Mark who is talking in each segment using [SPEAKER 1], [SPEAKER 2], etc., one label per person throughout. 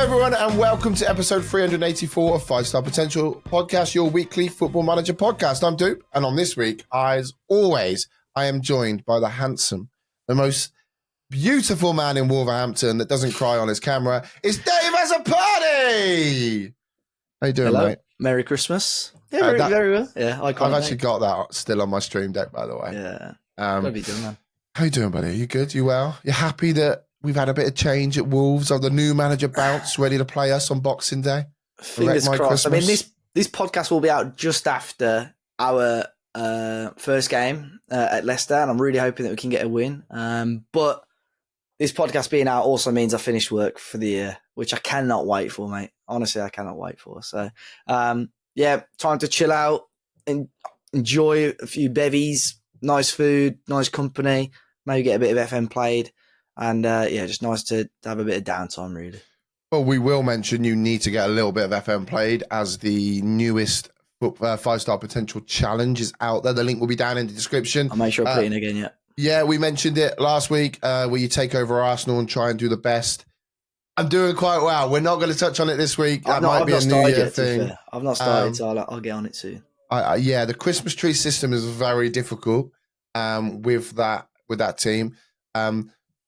[SPEAKER 1] everyone, and welcome to episode 384 of 5-Star Potential Podcast, your weekly Football Manager podcast. I'm Doop, and on this week, as always, I am joined by the handsome, the most beautiful man in Wolverhampton that doesn't cry on his camera. It's Dave as a party! How you doing,
[SPEAKER 2] Hello.
[SPEAKER 1] mate?
[SPEAKER 2] Merry Christmas. Yeah, very well. Yeah,
[SPEAKER 1] I've actually got that still on my stream deck, by the way.
[SPEAKER 2] Yeah, gotta be doing, man.
[SPEAKER 1] How you doing, buddy? Are you good? You well? You happy that we've had a bit of change at Wolves? Or the new manager bounce, ready to play us on Boxing Day?
[SPEAKER 2] Fingers crossed. Christmas. I mean, this podcast will be out just after our first game at Leicester, and I'm really hoping that we can get a win. But this podcast being out also means I finished work for the year, which I cannot wait for, mate. Honestly, I cannot wait for. So, yeah, time to chill out and enjoy a few bevies, nice food, nice company, maybe get a bit of FM played. And, yeah, just nice to have a bit of downtime, really.
[SPEAKER 1] Well, we will mention you need to get a little bit of FM played as the newest 5-Star Potential Challenge is out there. The link will be down in the description.
[SPEAKER 2] I'll make sure I put it in again, yeah.
[SPEAKER 1] Yeah, we mentioned it last week where you take over Arsenal and try and do the best. I'm doing quite well. We're not going to touch on it this week. That might be a New Year thing.
[SPEAKER 2] I've not started, so I'll get on it soon.
[SPEAKER 1] Yeah, the Christmas tree system is very difficult with that team.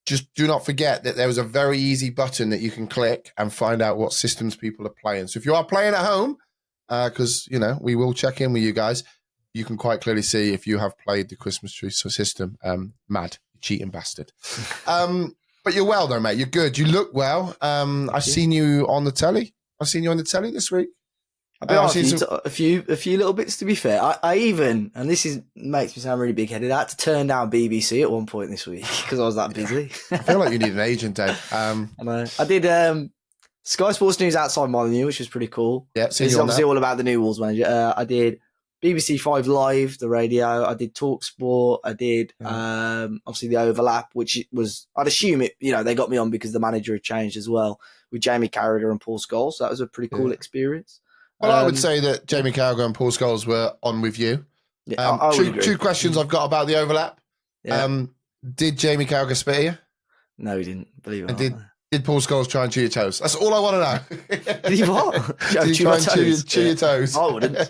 [SPEAKER 1] Just do not forget that there was a very easy button that you can click and find out what systems people are playing. So if you are playing at home, because, we will check in with you guys, you can quite clearly see if you have played the Christmas tree system. Mad, cheating bastard. But you're well, though, mate. You're good. You look well. I've seen you on the telly. I've seen you on the telly this week.
[SPEAKER 2] I've been on a few little bits, to be fair. I even, and makes me sound really big-headed, I had to turn down BBC at one point this week because I was that busy.
[SPEAKER 1] I feel like you need an agent, Dave.
[SPEAKER 2] I know. I did Sky Sports News Outside Molyneux, which was pretty cool.
[SPEAKER 1] Yeah,
[SPEAKER 2] it's obviously all about the new Wolves manager. I did BBC 5 Live, the radio. I did Talk Sport. I did obviously the Overlap, which was, I'd assume it. They got me on because the manager had changed as well with Jamie Carragher and Paul Scholes. So that was a pretty cool experience.
[SPEAKER 1] Well, I would say that Jamie Carragher and Paul Scholes were on with you.
[SPEAKER 2] Yeah,
[SPEAKER 1] two questions I've got about the Overlap.
[SPEAKER 2] Yeah.
[SPEAKER 1] Did Jamie Carragher spit at you?
[SPEAKER 2] No, he didn't. Believe it or not.
[SPEAKER 1] Did Paul Scholes try and chew your toes? That's all I want to know.
[SPEAKER 2] Did he what?
[SPEAKER 1] Did he try and chew your toes?
[SPEAKER 2] I wouldn't.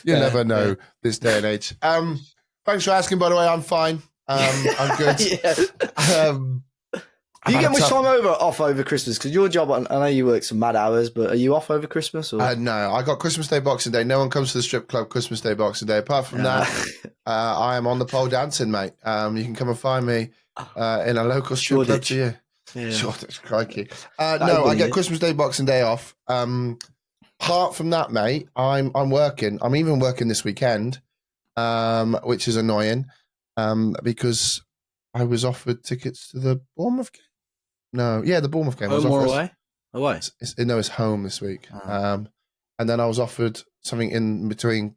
[SPEAKER 1] You never know this day and age. Thanks for asking, by the way. I'm fine. I'm good.
[SPEAKER 2] Do you get much time off over Christmas? Because your job, I know you work some mad hours, but are you off over Christmas? Or?
[SPEAKER 1] No, I got Christmas Day, Boxing Day. No one comes to the strip club Christmas Day, Boxing Day. Apart from that, I am on the pole dancing, mate. You can come and find me in a local strip club to you.
[SPEAKER 2] Yeah.
[SPEAKER 1] Shoreditch, crikey. No, I get Christmas Day, Boxing Day off. Apart from that, mate, I'm working. I'm even working this weekend, which is annoying because I was offered tickets to the Bournemouth game. No, yeah, the Bournemouth game.
[SPEAKER 2] Home or away? Away.
[SPEAKER 1] It's home this week. And then I was offered something in between.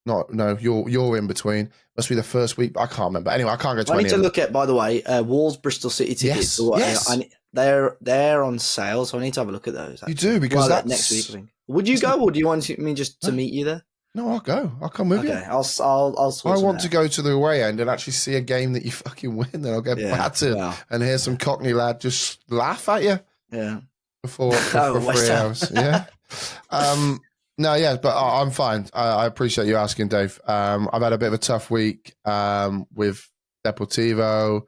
[SPEAKER 1] No, you're in between. Must be the first week, but I can't remember. Anyway, I can't go to any.
[SPEAKER 2] I need to look at, by the way, Wolves Bristol City tickets.
[SPEAKER 1] Yes.
[SPEAKER 2] They're on sale, so I need to have a look at those. Actually.
[SPEAKER 1] You do, because that's
[SPEAKER 2] next week, I think. Would you go, or do you want me just to meet you there?
[SPEAKER 1] No, I'll go. I'll come with you.
[SPEAKER 2] I'll sort
[SPEAKER 1] I want to go to the away end and actually see a game that you fucking win. Then I'll get battered and hear some Cockney lad just laugh at you.
[SPEAKER 2] Yeah.
[SPEAKER 1] For 3 hours. Yeah. No, yeah, but I'm fine. I appreciate you asking, Dave. I've had a bit of a tough week with Deportivo.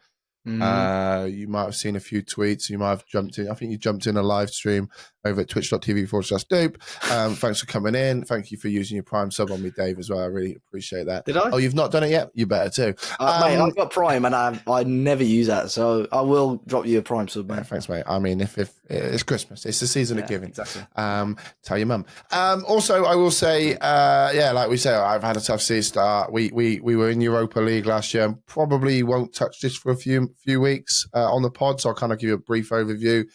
[SPEAKER 1] You might have seen a few tweets. You might have jumped in. I think you jumped in a live stream over at twitch.tv/Doop. Thanks for coming in. Thank you for using your Prime sub on me, Dave, as well. I really appreciate that.
[SPEAKER 2] Did I?
[SPEAKER 1] Oh, you've not done it yet? You better too.
[SPEAKER 2] Mate, I've got Prime and I never use that, so I will drop you a Prime sub, mate.
[SPEAKER 1] Yeah, thanks, mate. I mean, if it's Christmas, it's the season of giving.
[SPEAKER 2] Exactly.
[SPEAKER 1] Tell your mum. Also, I will say, like we say, I've had a tough season start. We were in Europa League last year and probably won't touch this for a few weeks on the pod, so I'll kind of give you a brief overview.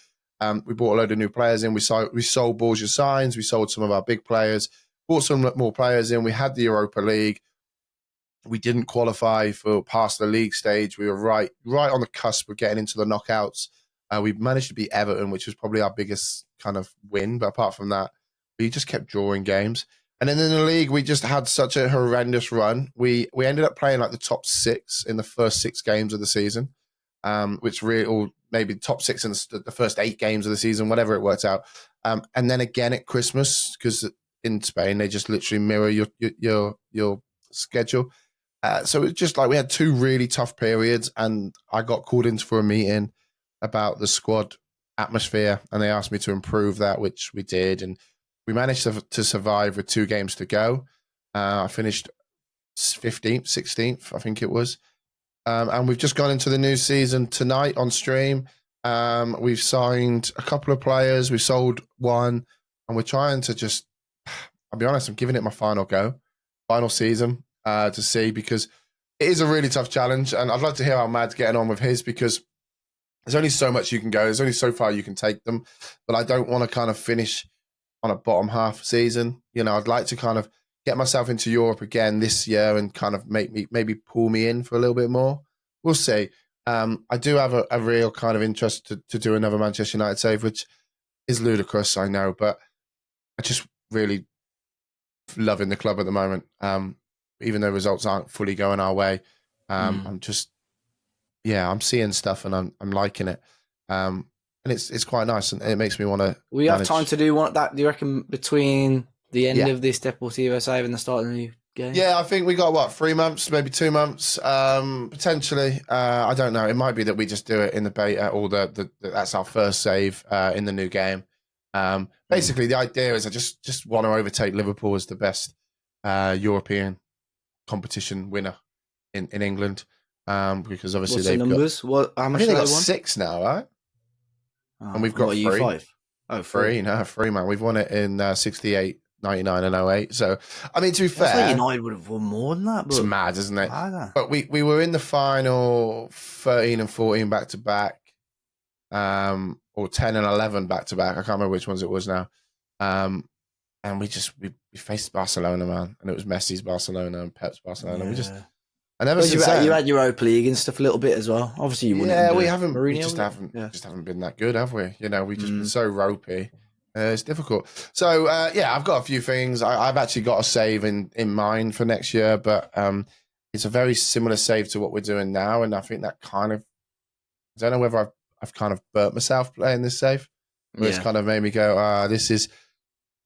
[SPEAKER 1] We bought a load of new players in. We sold Borgia Signs. We sold some of our big players. Bought some more players in. We had the Europa League. We didn't qualify for past the league stage. We were right on the cusp of getting into the knockouts. We managed to beat Everton, which was probably our biggest kind of win. But apart from that, we just kept drawing games. And then in the league, we just had such a horrendous run. We ended up playing like the top 6 in the first 6 games of the season. which really, or maybe top 6 in the first 8 games of the season, whatever it worked out. And then again at Christmas, because in Spain they just literally mirror your schedule. So it's just like we had 2 really tough periods, and I got called in for a meeting about the squad atmosphere, and they asked me to improve that, which we did, and we managed to survive with 2 games to go. I finished 15th, 16th, I think it was. And we've just gone into the new season tonight on stream. We've signed a couple of players, we've sold one, and we're trying to just, I'll be honest, I'm giving it my final season to see, because it is a really tough challenge, and I'd like to hear how Mad's getting on with his, because there's only so much you can go. There's only so far you can take them, but I don't want to kind of finish on a bottom half season. You know, I'd like to kind of get myself into Europe again this year and kind of maybe pull me in for a little bit more. We'll see. I do have a real kind of interest to do another Manchester United save, which is ludicrous, I know, but I just really loving the club at the moment. Even though results aren't fully going our way, I'm just, I'm seeing stuff and I'm liking it. And it's quite nice, and it makes me want to.
[SPEAKER 2] We have time to do that. Do you reckon between the end of this Deportivo save and the start of the new game?
[SPEAKER 1] Yeah, I think we got 3 months, maybe 2 months, potentially. I don't know. It might be that we just do it in the beta, or that's our first save in the new game. Basically, the idea is I just want to overtake Liverpool as the best European competition winner in England, because obviously
[SPEAKER 2] what's
[SPEAKER 1] they've
[SPEAKER 2] the numbers? How
[SPEAKER 1] I
[SPEAKER 2] much
[SPEAKER 1] think they got
[SPEAKER 2] won?
[SPEAKER 1] 6 now, right?
[SPEAKER 2] Oh,
[SPEAKER 1] and we've got 3.
[SPEAKER 2] 5? Oh, 3.
[SPEAKER 1] 3, man. We've won it in 68, 99 and 08. So, I mean, to be fair,
[SPEAKER 2] I thought United would have won more than that. But
[SPEAKER 1] it's mad, isn't it?
[SPEAKER 2] Mad.
[SPEAKER 1] But we were in the final 13 and 14 back to back, or 10 and 11 back to back. I can't remember which ones it was now. And we faced Barcelona, man, and it was Messi's Barcelona and Pep's Barcelona.
[SPEAKER 2] Yeah.
[SPEAKER 1] I never
[SPEAKER 2] you had Europa League and stuff a little bit as well. Obviously, you wouldn't.
[SPEAKER 1] Yeah, we haven't.
[SPEAKER 2] Mourinho,
[SPEAKER 1] We just haven't been that good, have we? You know, we've just been so ropey. It's difficult. So I've got a few things. I've actually got a save in mind for next year, but it's a very similar save to what we're doing now, and I think that kind of, I don't know whether I've kind of burnt myself playing this save. It's kind of made me go, this is.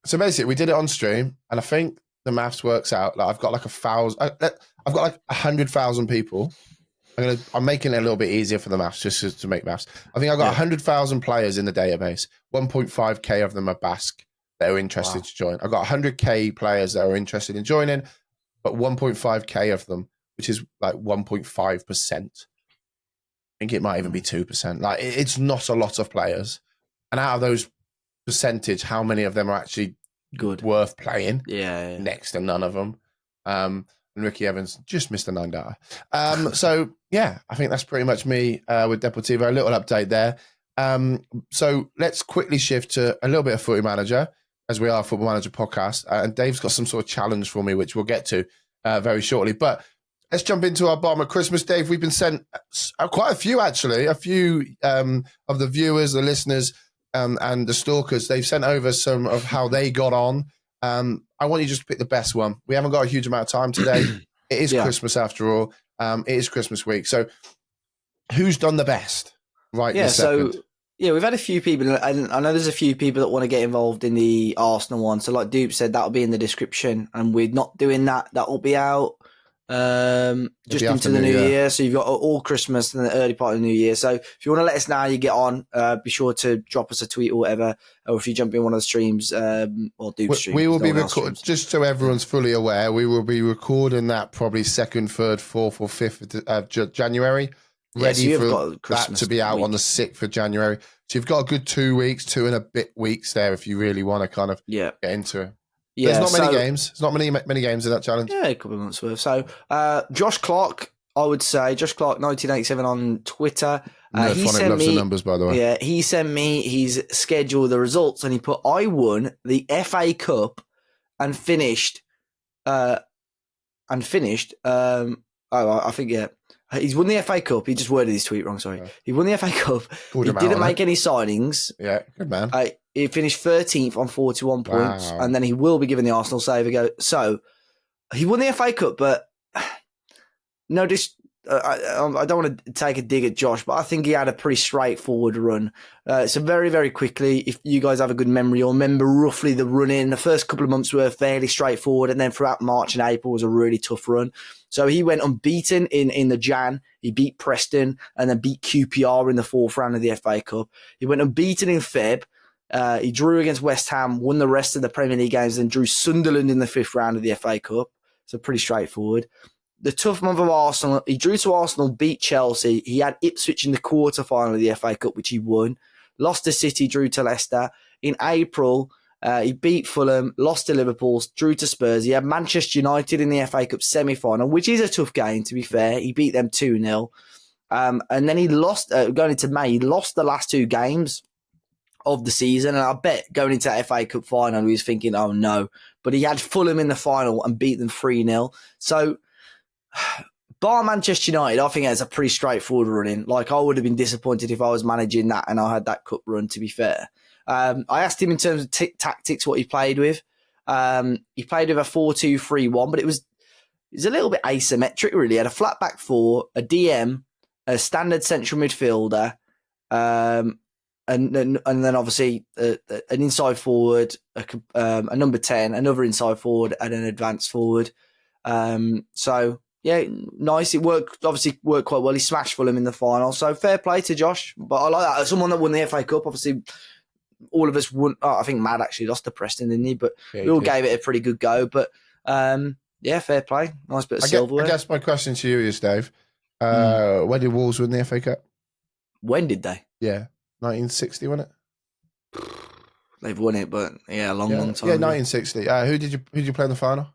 [SPEAKER 1] So basically, we did it on stream, and I think the maths works out. Like I've got like 1,000. I've got like 100,000 people. I'm making it a little bit easier for the maths, just to make maths. I think I've got 100,000 players in the database. 1.5k of them are Basque that are interested to join. I've got 100k players that are interested in joining, but 1.5k of them, which is like 1.5%. I think it might even be 2%. Like it's not a lot of players, and out of those percentage, how many of them are actually
[SPEAKER 2] good,
[SPEAKER 1] worth playing?
[SPEAKER 2] Yeah.
[SPEAKER 1] Next to none of them. And Ricky Evans just missed a 9-data. So I think that's pretty much me with Deportivo. A little update there. So let's quickly shift to a little bit of Footy Manager, as we are a Football Manager podcast. And Dave's got some sort of challenge for me, which we'll get to very shortly. But let's jump into our bottom of Christmas. Dave, we've been sent quite a few, actually. A few of the viewers, the listeners, and the stalkers, they've sent over some of how they got on. I want you just to pick the best one. We haven't got a huge amount of time today. It is Christmas after all. It is Christmas week. So who's done the best this second?
[SPEAKER 2] So we've had a few people, and I know there's a few people that want to get involved in the Arsenal one. So like Doop said, that'll be in the description, and we're not doing that. That will be out just into the new year. So you've got all Christmas and the early part of the new year. So if you want to let us know how you get on, be sure to drop us a tweet or whatever, or if you jump in one of the streams or Doop streams.
[SPEAKER 1] We will be recording, just so everyone's fully aware, we will be recording that probably 2nd, 3rd, 4th or 5th of January, ready for that to be out on the 6th of January. So you've got a good 2 weeks, 2 and a bit weeks there if you really want to kind of get into it. Yeah, there's not many games. There's not many games in that challenge.
[SPEAKER 2] Yeah, a couple of months worth. So Josh Clark, I would say, Josh Clark 1987 on Twitter.
[SPEAKER 1] He sent loves the numbers, by the way.
[SPEAKER 2] Yeah, he sent me his schedule of the results, and he put, I won the FA Cup and finished. I think, he's won the FA Cup. He just worded his tweet wrong, sorry. He won the FA Cup. He didn't make any signings.
[SPEAKER 1] Yeah, good man.
[SPEAKER 2] He finished 13th on 41 points, and then he will be giving the Arsenal save a go. So he won the FA Cup, but I don't want to take a dig at Josh, but I think he had a pretty straightforward run. So very, very quickly, if you guys have a good memory, you'll remember roughly the run in. The first couple of months were fairly straightforward, and then throughout March and April was a really tough run. So he went unbeaten in the Jan. He beat Preston and then beat QPR in the fourth round of the FA Cup. He went unbeaten in Feb. He drew against West Ham, won the rest of the Premier League games, and drew Sunderland in the fifth round of the FA Cup. So pretty straightforward. The tough month of Arsenal, he drew to Arsenal, beat Chelsea. He had Ipswich in the quarter-final of the FA Cup, which he won. Lost to City, drew to Leicester. In April, he beat Fulham, lost to Liverpool, drew to Spurs. He had Manchester United in the FA Cup semi-final, which is a tough game, to be fair. He beat them 2-0. And then he lost, going into May, he lost the last two games of the season. And I bet going into that FA Cup final, he was thinking, oh no. But he had Fulham in the final and beat them 3-0. So, bar Manchester United, I think it's a pretty straightforward run-in. Like, I would have been disappointed if I was managing that and I had that cup run, to be fair. I asked him in terms of tactics what he played with. He played with a 4-2-3-1, but it was a little bit asymmetric, really. He had a flat back four, a DM, a standard central midfielder, and then obviously an inside forward, a number 10, another inside forward, and an advanced forward. So, yeah, nice. It worked quite well. He smashed Fulham in the final. So fair play to Josh. But I like that. As someone that won the FA Cup, obviously all of us won. Oh, I think Mad actually lost to Preston, didn't he? But we all gave it a pretty good go. But yeah, fair play. Nice bit of silverware.
[SPEAKER 1] I guess my question to you is, Dave, when did Wolves win the FA Cup?
[SPEAKER 2] When did they?
[SPEAKER 1] Yeah, 1960, wasn't it?
[SPEAKER 2] They've won it, but yeah, a long time.
[SPEAKER 1] Yeah, 1960. Who did you play in the final?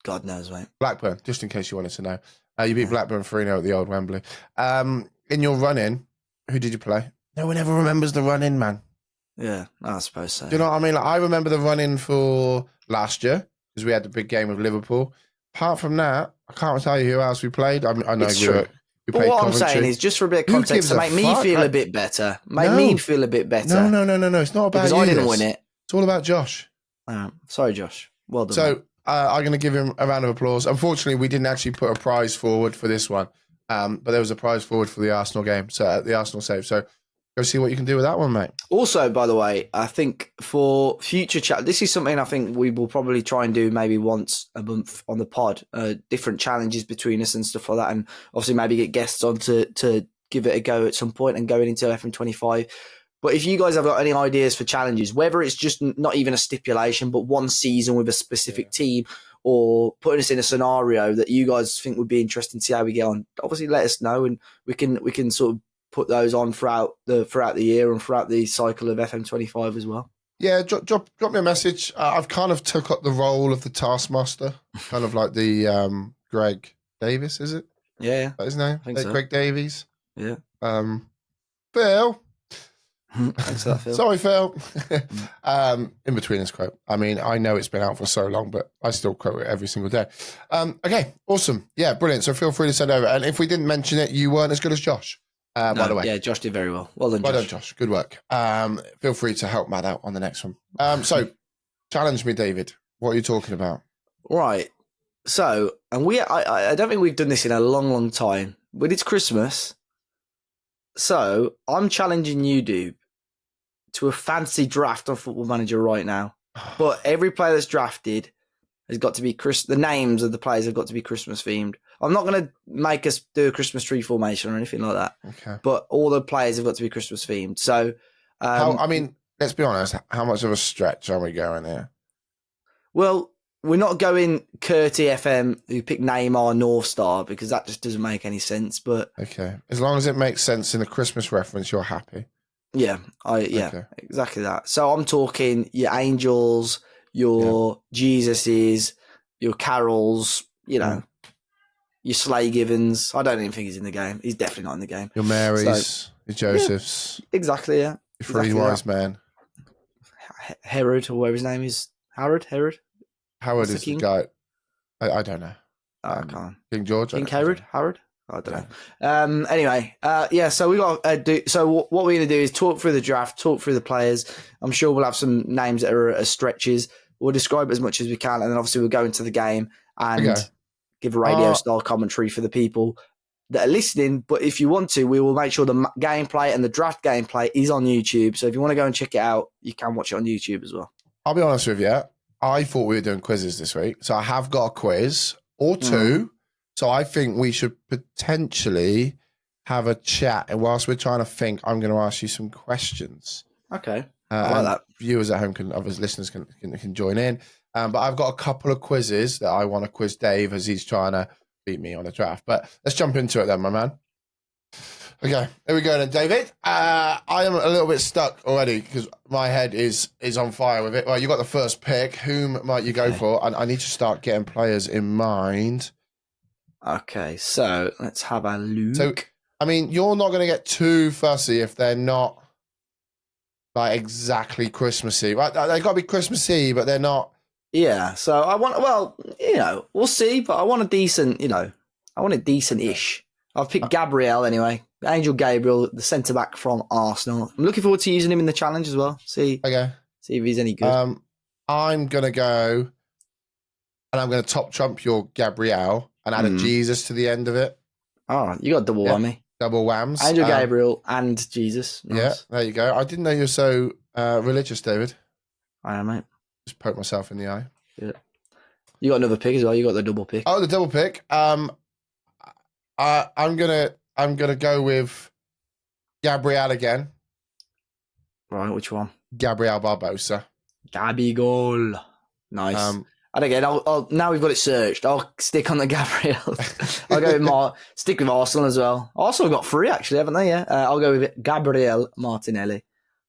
[SPEAKER 2] God knows, mate.
[SPEAKER 1] Blackburn, just in case you wanted to know. You beat Blackburn 3-0 at the old Wembley. In your run-in, who did you play? No one ever remembers the run-in, man.
[SPEAKER 2] Yeah, I suppose so.
[SPEAKER 1] Do you know what I mean? Like, I remember the run-in for last year, because we had the big game with Liverpool. Apart from that, I can't tell you who else we played. I know
[SPEAKER 2] it's true.
[SPEAKER 1] We
[SPEAKER 2] but
[SPEAKER 1] played
[SPEAKER 2] what
[SPEAKER 1] Coventry.
[SPEAKER 2] I'm saying is, just for a bit of context, to make me feel a bit better. Make me feel a bit better.
[SPEAKER 1] No. It's not about
[SPEAKER 2] because
[SPEAKER 1] you.
[SPEAKER 2] I didn't win it.
[SPEAKER 1] It's all about Josh.
[SPEAKER 2] Sorry, Josh. Well done.
[SPEAKER 1] So I'm going to give him a round of applause. Unfortunately, we didn't actually put a prize forward for this one, but there was a prize forward for the Arsenal game, so the Arsenal save. So go see what you can do with that one, mate.
[SPEAKER 2] Also, by the way, I think for future chat, this is something I think we will probably try and do maybe once a month on the pod, different challenges between us and stuff like that. And obviously maybe get guests on to give it a go at some point and going into FM25. But if you guys have got any ideas for challenges, whether it's just not even a stipulation, but one season with a specific team, or putting us in a scenario that you guys think would be interesting to see how we get on, obviously let us know, and we can sort of put those on throughout the year and throughout the cycle of FM25 as well.
[SPEAKER 1] Yeah, drop me a message. I've kind of took up the role of the taskmaster, kind of like the Greg Davis, is it?
[SPEAKER 2] Yeah.
[SPEAKER 1] Is that his name?
[SPEAKER 2] I think so.
[SPEAKER 1] Greg Davies.
[SPEAKER 2] Yeah.
[SPEAKER 1] Phil.
[SPEAKER 2] Thanks for that, Phil.
[SPEAKER 1] Sorry, Phil. In between this quote. I mean, I know it's been out for so long, but I still quote it every single day. Okay, awesome. Yeah, brilliant. So feel free to send over. And if we didn't mention it, you weren't as good as Josh. By the way.
[SPEAKER 2] Yeah, Josh did very well. Well done, Josh.
[SPEAKER 1] Well done, Josh. Good work. Feel free to help Matt out on the next one. So, challenge me, David. What are you talking about?
[SPEAKER 2] Right. So, and I don't think we've done this in a long, long time, but it's Christmas. So, I'm challenging you, Doop, to a fancy draft on Football Manager right now. But every player that's drafted has got to be the names of the players have got to be Christmas themed. I'm not going to make us do a Christmas tree formation or anything like that.
[SPEAKER 1] Okay.
[SPEAKER 2] But all the players have got to be Christmas themed. So,
[SPEAKER 1] let's be honest. How much of a stretch are we going here?
[SPEAKER 2] Well, we're not going Curti FM who picked Neymar North Star because that just doesn't make any sense. But
[SPEAKER 1] okay, as long as it makes sense in a Christmas reference, you're happy.
[SPEAKER 2] Yeah, exactly that. So I'm talking your Angels, your Jesuses, your Carols, your Slay Givens. I don't even think he's in the game. He's definitely not in the game.
[SPEAKER 1] Your Marys, your Josephs.
[SPEAKER 2] Yeah, exactly, yeah.
[SPEAKER 1] Your three wise men.
[SPEAKER 2] Herod, or whatever his name is. Herod
[SPEAKER 1] Howard is the guy. I don't know.
[SPEAKER 2] I can't.
[SPEAKER 1] King George?
[SPEAKER 2] King Herod? Howard? I don't know. Anyway, so we got so what we're going to do is talk through the draft, talk through the players. I'm sure we'll have some names that are stretches. We'll describe as much as we can, and then obviously we'll go into the game and give a radio style commentary for the people that are listening. But if you want to, we will make sure the gameplay and the draft gameplay is on YouTube. So if you want to go and check it out, you can watch it on YouTube as well.
[SPEAKER 1] I'll be honest with you. I thought we were doing quizzes this week. So I have got a quiz or two. So I think we should potentially have a chat. And whilst we're trying to think, I'm going to ask you some questions.
[SPEAKER 2] Okay. I like that.
[SPEAKER 1] Viewers at home listeners can join in. But I've got a couple of quizzes that I want to quiz Dave as he's trying to beat me on a draft. But let's jump into it then, my man. Okay, here we go then, David. I am a little bit stuck already because my head is on fire with it. Well, you got the first pick. Whom might you go for? And I need to start getting players in mind.
[SPEAKER 2] Okay, so let's have a look.
[SPEAKER 1] So, I mean, you're not going to get too fussy if they're not like exactly Christmassy. Right? They've got to be Christmassy, but they're not.
[SPEAKER 2] Yeah, so I want, we'll see, but I want a decent, I want it decent-ish. I've picked Gabriel anyway. Angel Gabriel, the centre-back from Arsenal. I'm looking forward to using him in the challenge as well. See if he's any good.
[SPEAKER 1] I'm going to go, and I'm going to top trump your Gabriel and add a Jesus to the end of it.
[SPEAKER 2] Oh, you got double whammy.
[SPEAKER 1] Double whams.
[SPEAKER 2] Angel Gabriel and Jesus. Nice.
[SPEAKER 1] Yeah, there you go. I didn't know you were so religious, David.
[SPEAKER 2] I am, mate.
[SPEAKER 1] Just poke myself in the eye.
[SPEAKER 2] Yeah. You got another pick as well. You got the double pick.
[SPEAKER 1] Oh, the double pick. I'm gonna go with Gabriel again.
[SPEAKER 2] Right, which one?
[SPEAKER 1] Gabriel Barbosa.
[SPEAKER 2] Gabigol. Nice. And again, I'll now we've got it searched. I'll stick on the Gabriel. I'll go with stick with Arsenal as well. Arsenal got 3 actually, haven't they? Yeah. I'll go with Gabriel Martinelli.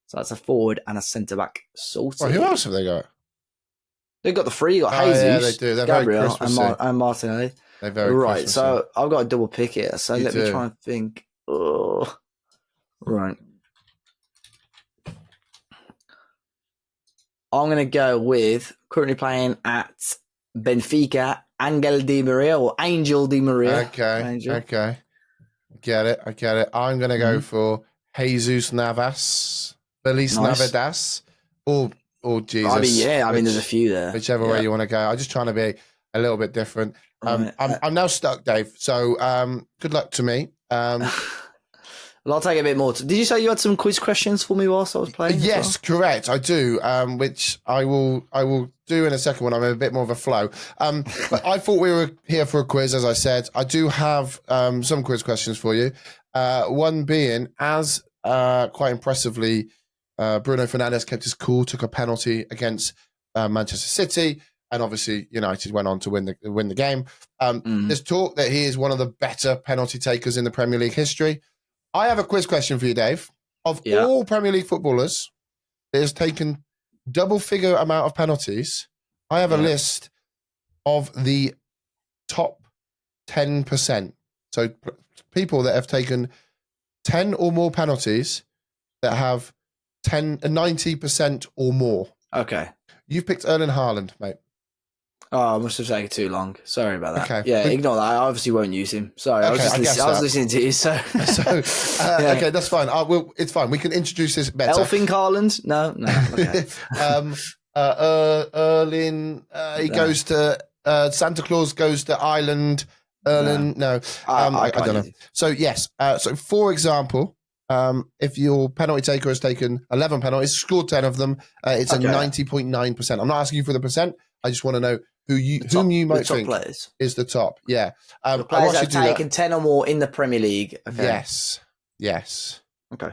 [SPEAKER 2] So that's a forward and a centre back. Well,
[SPEAKER 1] who else have they got?
[SPEAKER 2] They've got the 3. You got Jesus,
[SPEAKER 1] yeah, they do. They're
[SPEAKER 2] Gabriel,
[SPEAKER 1] very
[SPEAKER 2] and Martinelli.
[SPEAKER 1] They're very
[SPEAKER 2] right.
[SPEAKER 1] Christmassy.
[SPEAKER 2] So I've got a double pick here. So let me try and think. Oh, right. I'm going to go with currently playing at Benfica, Angel Di Maria or Angel Di Maria.
[SPEAKER 1] Okay. Get it. I'm going to go for Jesus Navas, Feliz Navidad, or Jesus.
[SPEAKER 2] I mean, there's a few there.
[SPEAKER 1] Whichever way you want to go. I'm just trying to be a little bit different. I'm now stuck, Dave. So good luck to me.
[SPEAKER 2] Well, I'll take a bit more. Did you say you had some quiz questions for me whilst I was playing?
[SPEAKER 1] Yes, correct. I do, which I will do in a second when I'm in a bit more of a flow. But I thought we were here for a quiz, as I said. I do have some quiz questions for you. One being, as quite impressively, Bruno Fernandes kept his cool, took a penalty against Manchester City, and obviously United went on to win the game. There's talk that he is one of the better penalty takers in the Premier League history. I have a quiz question for you, Dave. Of all Premier League footballers that has taken double-figure amount of penalties, I have a list of the top 10%. So people that have taken 10 or more penalties that have 90% or more.
[SPEAKER 2] Okay.
[SPEAKER 1] You've picked Erling Haaland, mate.
[SPEAKER 2] Oh, I must have taken too long. Sorry about that.
[SPEAKER 1] Okay.
[SPEAKER 2] Yeah, ignore that. I obviously won't use him. Sorry, I was listening to you. So,
[SPEAKER 1] okay, that's fine. It's fine. We can introduce this better.
[SPEAKER 2] Elfing Haaland? No. Okay.
[SPEAKER 1] Erling, goes to Santa Claus goes to Ireland. Erling, no. I don't know. So yes. So for example, if your penalty taker has taken 11 penalties, scored 10 of them, it's a 90.9%. I'm not asking you for the percent. I just want to know whom you might think is the top. Yeah.
[SPEAKER 2] The players that have taken 10 or more in the Premier League. Okay.
[SPEAKER 1] Yes.
[SPEAKER 2] Okay.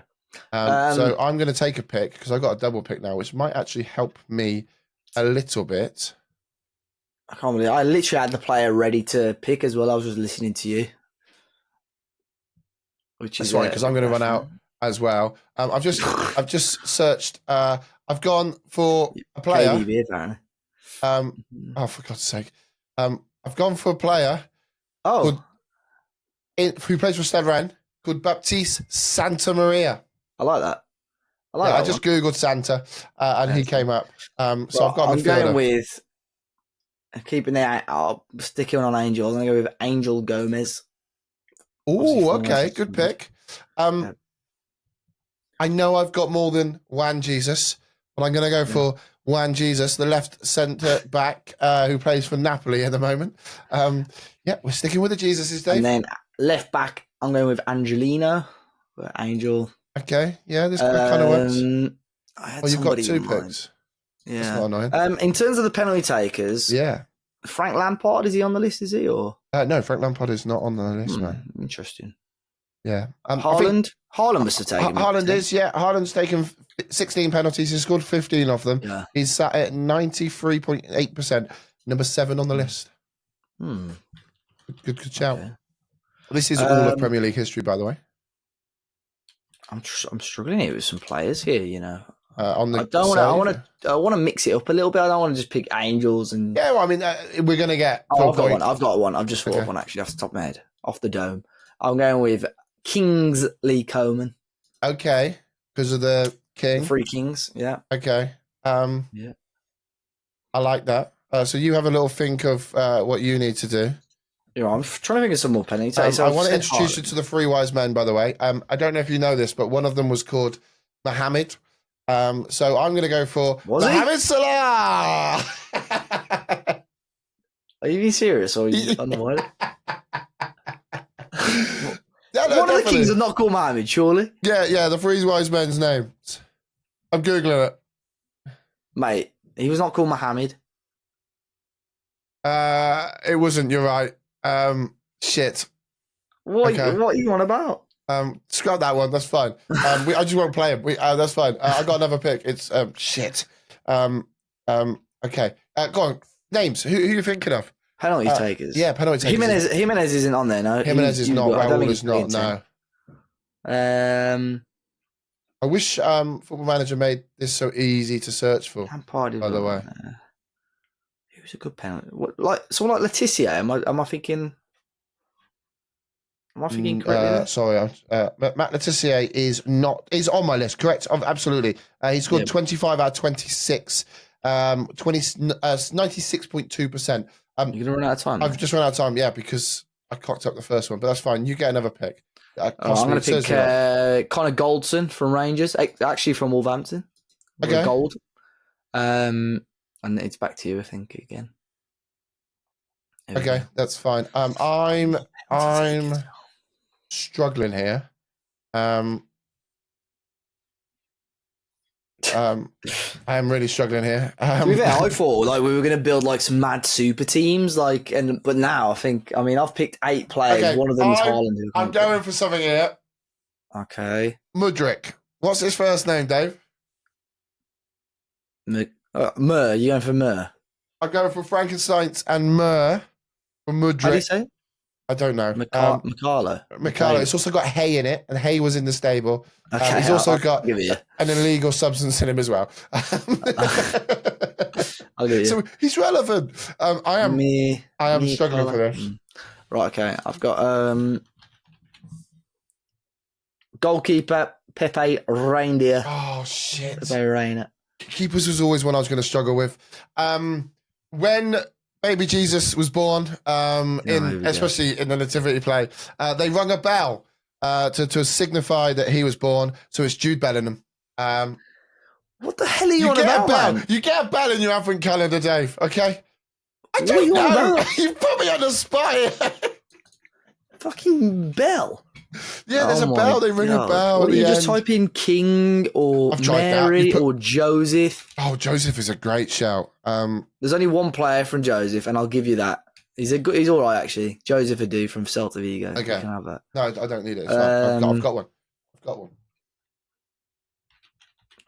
[SPEAKER 1] So I'm going to take a pick because I've got a double pick now, which might actually help me a little bit.
[SPEAKER 2] I can't believe I literally had the player ready to pick as well. I was just listening to you.
[SPEAKER 1] That's right, because I'm going to run out as well. I've just searched. I've gone for a player.
[SPEAKER 2] KDB, apparently.
[SPEAKER 1] For God's sake. I've gone for a player who plays for Stade Rennes called Baptiste Santa Maria.
[SPEAKER 2] I like that.
[SPEAKER 1] I just Googled Santa and he came up. So I've got
[SPEAKER 2] I'm going with keeping the sticking on Angel. I'm going to go with Angel Gomez.
[SPEAKER 1] Oh, okay. Good pick. I know I've got more than Juan Jesus, but I'm going to go for Juan Jesus, the left centre back who plays for Napoli at the moment. Yeah, we're sticking with the Jesuses, Dave.
[SPEAKER 2] And then left back, I'm going with Angelino. Angel.
[SPEAKER 1] Okay, yeah, this kind of works. You've got 2
[SPEAKER 2] mind.
[SPEAKER 1] picks.
[SPEAKER 2] Yeah.
[SPEAKER 1] That's not annoying.
[SPEAKER 2] In terms of the penalty takers,
[SPEAKER 1] yeah.
[SPEAKER 2] Frank Lampard, is he on the list, is he? Or
[SPEAKER 1] no, Frank Lampard is not on the list, mate.
[SPEAKER 2] Interesting.
[SPEAKER 1] Yeah.
[SPEAKER 2] Haaland? Haaland must have taken
[SPEAKER 1] Haaland is, yeah. Haaland's taken 16 penalties. He's scored 15 of them.
[SPEAKER 2] Yeah.
[SPEAKER 1] He's sat at 93.8%, number 7 on the list. Good shout. Okay. This is all of Premier League history, by the way.
[SPEAKER 2] I'm struggling here with some players here, you know. I want to mix it up a little bit. I don't want to just pick Angels and.
[SPEAKER 1] Yeah, well, I mean, we're going to get.
[SPEAKER 2] I've got one. I've just thought of one actually off the top of my head, off the dome. I'm going with Kingsley Coman.
[SPEAKER 1] Okay, because of the king.
[SPEAKER 2] The 3 kings, yeah.
[SPEAKER 1] Okay.
[SPEAKER 2] Yeah.
[SPEAKER 1] I like that. So you have a little think of what you need to do.
[SPEAKER 2] Yeah, I'm trying to think of some more penalties.
[SPEAKER 1] I want to introduce you to the 3 wise men, by the way. I don't know if you know this, but one of them was called Mohammed. So I'm going to go for Mohamed Salah.
[SPEAKER 2] Are you being serious or are you on the way? One of the kings are not called Mohammed, surely?
[SPEAKER 1] Yeah, the 3 wise men's names. I'm Googling it.
[SPEAKER 2] Mate, he was not called Mohammed.
[SPEAKER 1] It wasn't, you're right. Shit.
[SPEAKER 2] What are you on about?
[SPEAKER 1] Scrap that one. That's fine. I just won't play him. That's fine. I got another pick. It's shit. Okay. Go on. Names. Who are you thinking of?
[SPEAKER 2] Penalty takers.
[SPEAKER 1] Yeah, penalty takers.
[SPEAKER 2] Jimenez isn't on there. No.
[SPEAKER 1] Jimenez is not. Raul is not. No. I wish Football Manager made this so easy to search for.
[SPEAKER 2] Lampard,
[SPEAKER 1] by the way.
[SPEAKER 2] He was a good penalty. Like someone like Letitia. Am I thinking? Am I thinking correctly?
[SPEAKER 1] Sorry, Matt Letitia is on my list. Correct, absolutely. He scored 25 out of 26, 96.2%.
[SPEAKER 2] You're gonna run out of time.
[SPEAKER 1] I've just run out of time, yeah, because I cocked up the first one, but that's fine. You get another pick.
[SPEAKER 2] I'm going to pick Connor Goldson from Rangers, actually from Wolverhampton.
[SPEAKER 1] Okay.
[SPEAKER 2] Gold. And it's back to you, I think, again.
[SPEAKER 1] Okay, that's fine. I'm struggling here. I am really struggling here.
[SPEAKER 2] To be fair, I thought like we were going to build like some mad super teams, but now I've picked 8 players. Okay, one of them is Haaland.
[SPEAKER 1] I'm going for something here.
[SPEAKER 2] Okay,
[SPEAKER 1] Mudryk. What's his first name, Dave?
[SPEAKER 2] Mur. You going for Mur?
[SPEAKER 1] I'm going for Frankenstein's and Mur from Mudryk.
[SPEAKER 2] How do you say it?
[SPEAKER 1] I don't know.
[SPEAKER 2] Mikalo.
[SPEAKER 1] It's also got hay in it, and hay was in the stable.
[SPEAKER 2] Okay,
[SPEAKER 1] he's also got an illegal substance in him as well.
[SPEAKER 2] I'll give you.
[SPEAKER 1] So he's relevant. I am struggling for this.
[SPEAKER 2] Right, okay. I've got goalkeeper Pepe Reindeer.
[SPEAKER 1] Oh shit.
[SPEAKER 2] Pepe Reina.
[SPEAKER 1] Keepers was always one I was going to struggle with. When Baby Jesus was born, especially in the nativity play, they rung a bell to signify that he was born. So it's Jude Bellingham.
[SPEAKER 2] What the hell are you on about, man?
[SPEAKER 1] You get a bell in your Advent calendar, Dave. Okay. I don't know. You put me on the spot here.
[SPEAKER 2] Fucking bell.
[SPEAKER 1] Yeah, there's a bell. They ring a bell.
[SPEAKER 2] What, you just type in King or Mary or Joseph?
[SPEAKER 1] Oh, Joseph is a great shout.
[SPEAKER 2] There's only one player from Joseph, and I'll give you that. He's all right, actually. Joseph Adu from Celta Vigo.
[SPEAKER 1] Okay.
[SPEAKER 2] You can have that.
[SPEAKER 1] No, I don't need it. I've got one.
[SPEAKER 2] All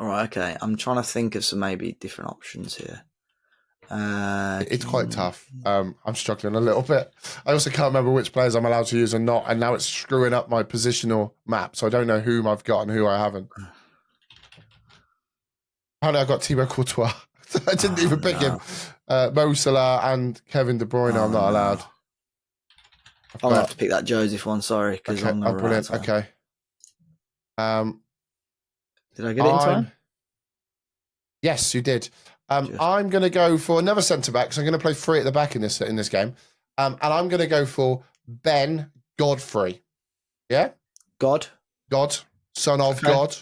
[SPEAKER 2] right, okay. I'm trying to think of some maybe different options here.
[SPEAKER 1] It's quite tough. I'm struggling a little bit. I also can't remember which players I'm allowed to use and not, and now it's screwing up my positional map, so I don't know whom I've got and who I haven't. Apparently I got Thibaut Courtois. I didn't even pick him. Mo Salah and Kevin De Bruyne I'm not allowed.
[SPEAKER 2] I'm going to have to pick that Joseph one, sorry.
[SPEAKER 1] Okay, brilliant. Okay.
[SPEAKER 2] Did I get it in time?
[SPEAKER 1] Yes, you did. I'm going to go for another centre-back because I'm going to play 3 at the back in this game. And I'm going to go for Ben Godfrey. Yeah?
[SPEAKER 2] God,
[SPEAKER 1] son of God.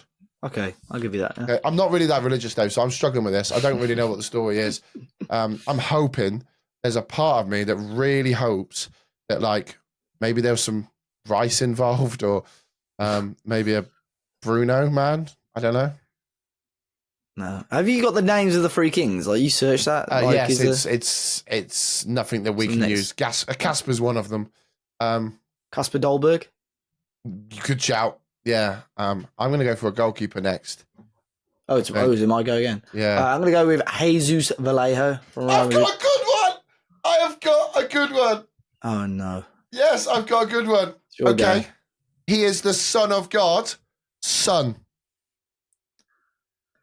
[SPEAKER 2] Okay, I'll give you that. Yeah.
[SPEAKER 1] Okay. I'm not really that religious, though, so I'm struggling with this. I don't really know what the story is. I'm hoping there's a part of me that really hopes that like maybe there was some Rice involved, or maybe a Bruno man. I don't know.
[SPEAKER 2] No. Have you got the names of the three kings? Like you search that? Like,
[SPEAKER 1] yes, it's nothing that we can use. Casper's one of them.
[SPEAKER 2] Casper Dolberg.
[SPEAKER 1] Good shout. Yeah. I'm going to go for a goalkeeper next.
[SPEAKER 2] Oh, it's my go again.
[SPEAKER 1] Yeah.
[SPEAKER 2] I'm going to go with Jesus Vallejo.
[SPEAKER 1] I've got a good one. I have got a good one.
[SPEAKER 2] Oh, no.
[SPEAKER 1] Yes, I've got a good one. Okay. Go. He is the Son of God. Son.